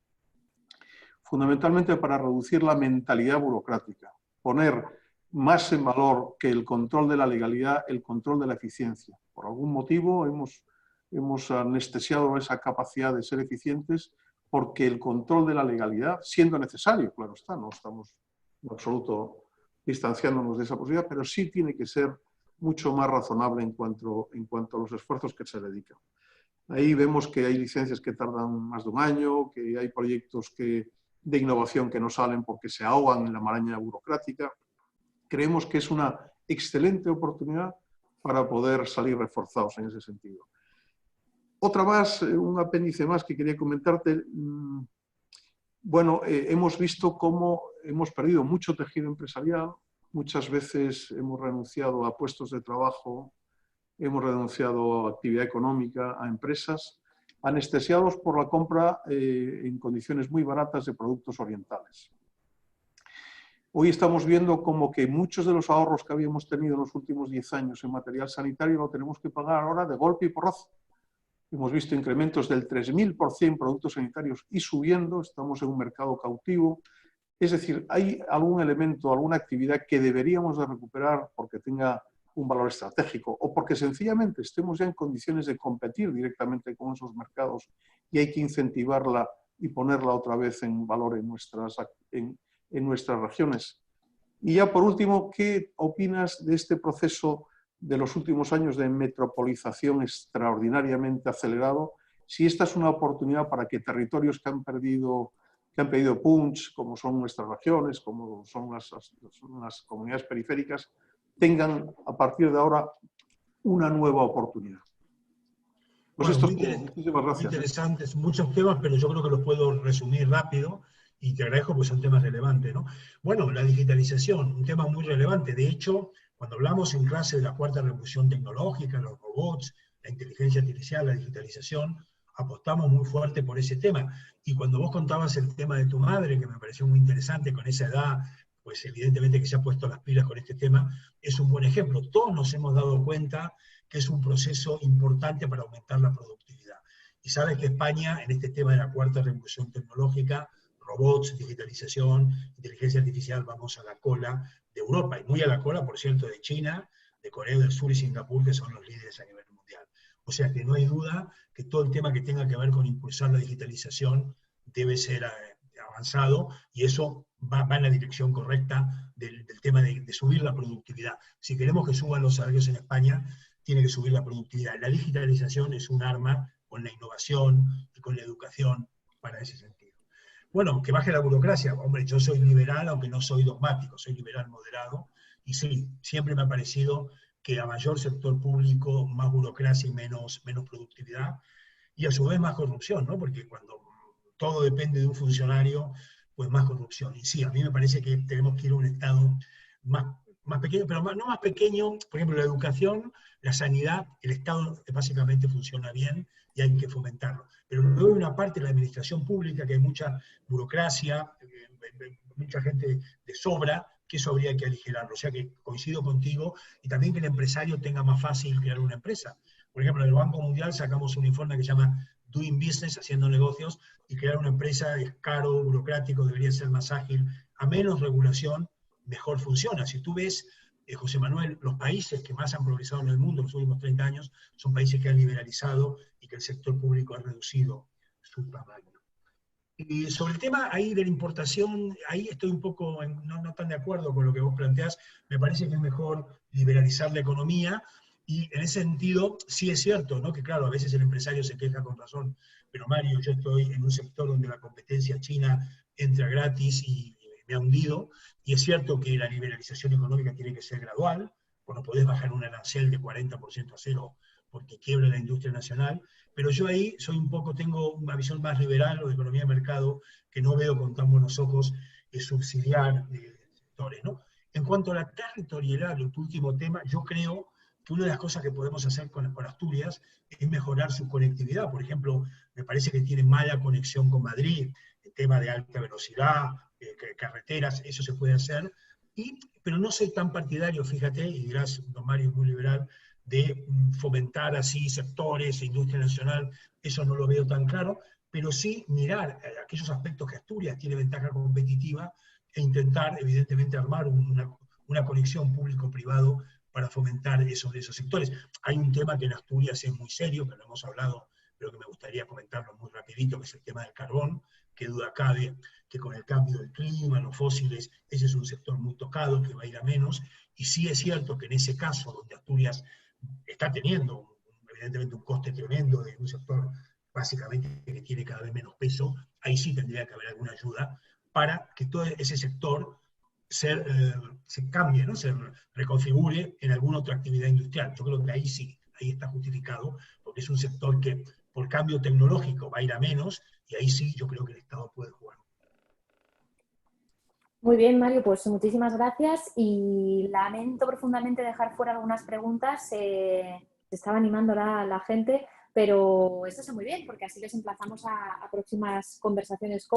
Fundamentalmente para reducir la mentalidad burocrática, poner más en valor que el control de la legalidad, el control de la eficiencia. Por algún motivo hemos anestesiado esa capacidad de ser eficientes porque el control de la legalidad, siendo necesario, claro está, no estamos en absoluto distanciándonos de esa posibilidad, pero sí tiene que ser mucho más razonable en cuanto a los esfuerzos que se dedican. Ahí vemos que hay licencias que tardan más de un año, que hay proyectos de innovación que no salen porque se ahogan en la maraña burocrática. Creemos que es una excelente oportunidad para poder salir reforzados en ese sentido. Otra más, un apéndice más que quería comentarte. Bueno, hemos visto cómo hemos perdido mucho tejido empresarial, muchas veces hemos renunciado a puestos de trabajo, hemos renunciado a actividad económica, a empresas, anestesiados por la compra en condiciones muy baratas de productos orientales. Hoy estamos viendo como que muchos de los ahorros que habíamos tenido en los últimos 10 años en material sanitario lo tenemos que pagar ahora de golpe y porrazo. Hemos visto incrementos del 3000% en productos sanitarios y subiendo, estamos en un mercado cautivo. Es decir, hay algún elemento, alguna actividad que deberíamos de recuperar porque tenga un valor estratégico o porque sencillamente estemos ya en condiciones de competir directamente con esos mercados y hay que incentivarla y ponerla otra vez en valor en nuestras regiones. Y ya por último, ¿qué opinas de este proceso de los últimos años de metropolización extraordinariamente acelerado? Si esta es una oportunidad para que territorios que han pedido punch, como son nuestras regiones, como son las comunidades periféricas, tengan a partir de ahora una nueva oportunidad. Pues bueno, muchísimas gracias. Muy interesantes, muchos temas, pero yo creo que los puedo resumir rápido y te agradezco porque son temas relevantes, ¿no? Bueno, la digitalización, un tema muy relevante. De hecho, cuando hablamos en clase de la cuarta revolución tecnológica, los robots, la inteligencia artificial, la digitalización, apostamos muy fuerte por ese tema. Y cuando vos contabas el tema de tu madre, que me pareció muy interesante, con esa edad, pues evidentemente que se ha puesto las pilas con este tema, es un buen ejemplo. Todos nos hemos dado cuenta que es un proceso importante para aumentar la productividad. Y sabes que España, en este tema de la cuarta revolución tecnológica, robots, digitalización, inteligencia artificial, vamos a la cola de Europa, y muy a la cola, por cierto, de China, de Corea del Sur y Singapur, que son los líderes a nivel mundial. O sea que no hay duda que todo el tema que tenga que ver con impulsar la digitalización debe ser avanzado, y eso va en la dirección correcta del tema de subir la productividad. Si queremos que suban los salarios en España, tiene que subir la productividad. La digitalización es un arma con la innovación y con la educación para ese sentido. Bueno, que baje la burocracia. Hombre, yo soy liberal, aunque no soy dogmático, soy liberal moderado, y sí, siempre me ha parecido que a mayor sector público, más burocracia y menos productividad, y a su vez más corrupción, ¿no? Porque cuando todo depende de un funcionario, pues más corrupción. Y sí, a mí me parece que tenemos que ir a un Estado más pequeño, pero no más pequeño. Por ejemplo, la educación, la sanidad, el Estado básicamente funciona bien y hay que fomentarlo. Pero luego hay una parte de la administración pública que hay mucha burocracia, mucha gente de sobra, que eso habría que aligerarlo. O sea que coincido contigo, y también que el empresario tenga más fácil crear una empresa. Por ejemplo, en el Banco Mundial sacamos un informe que se llama Doing Business, haciendo negocios, y crear una empresa es caro, burocrático, debería ser más ágil. A menos regulación, mejor funciona. Si tú ves, José Manuel, los países que más han progresado en el mundo en los últimos 30 años son países que han liberalizado y que el sector público ha reducido su tamaño. Y sobre el tema ahí de la importación, ahí estoy un poco no tan de acuerdo con lo que vos planteás. Me parece que es mejor liberalizar la economía, y en ese sentido sí es cierto, ¿no? Que claro, a veces el empresario se queja con razón, pero Mario, yo estoy en un sector donde la competencia china entra gratis y me ha hundido, y es cierto que la liberalización económica tiene que ser gradual, pues no podés bajar un arancel de 40% a cero porque quiebra la industria nacional, pero yo ahí tengo una visión más liberal o de economía de mercado, que no veo con tan buenos ojos subsidiar sectores, ¿no? En cuanto a la territorialidad, el último tema, yo creo que una de las cosas que podemos hacer con Asturias es mejorar su conectividad. Por ejemplo, me parece que tiene mala conexión con Madrid, el tema de alta velocidad, carreteras, eso se puede hacer, pero no soy tan partidario, fíjate, y dirás, don Mario es muy liberal, de fomentar así sectores, industria nacional, eso no lo veo tan claro, pero sí mirar aquellos aspectos que Asturias tiene ventaja competitiva e intentar, evidentemente, armar una conexión público-privado para fomentar esos sectores. Hay un tema que en Asturias es muy serio, que lo hemos hablado, pero que me gustaría comentarlo muy rapidito, que es el tema del carbón, que duda cabe que con el cambio del clima, los fósiles, ese es un sector muy tocado, que va a ir a menos, y sí es cierto que en ese caso, donde Asturias está teniendo evidentemente un coste tremendo de un sector básicamente que tiene cada vez menos peso, ahí sí tendría que haber alguna ayuda para que todo ese sector se cambie, ¿no? Se reconfigure en alguna otra actividad industrial. Yo creo que ahí sí, ahí está justificado, porque es un sector que por cambio tecnológico va a ir a menos, y ahí sí yo creo que el Estado puede jugar. Muy bien, Mario, pues muchísimas gracias, y lamento profundamente dejar fuera algunas preguntas. Se estaba animando la gente, pero esto está muy bien, porque así les emplazamos a próximas conversaciones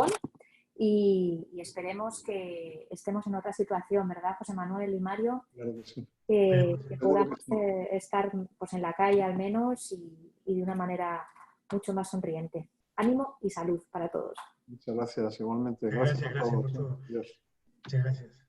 y esperemos que estemos en otra situación, ¿verdad, José Manuel y Mario? Claro que sí. Que podamos estar pues, en la calle al menos, y de una manera mucho más sonriente. Ánimo y salud para todos. Muchas gracias, igualmente. Gracias por todo. Dios. Muchas gracias.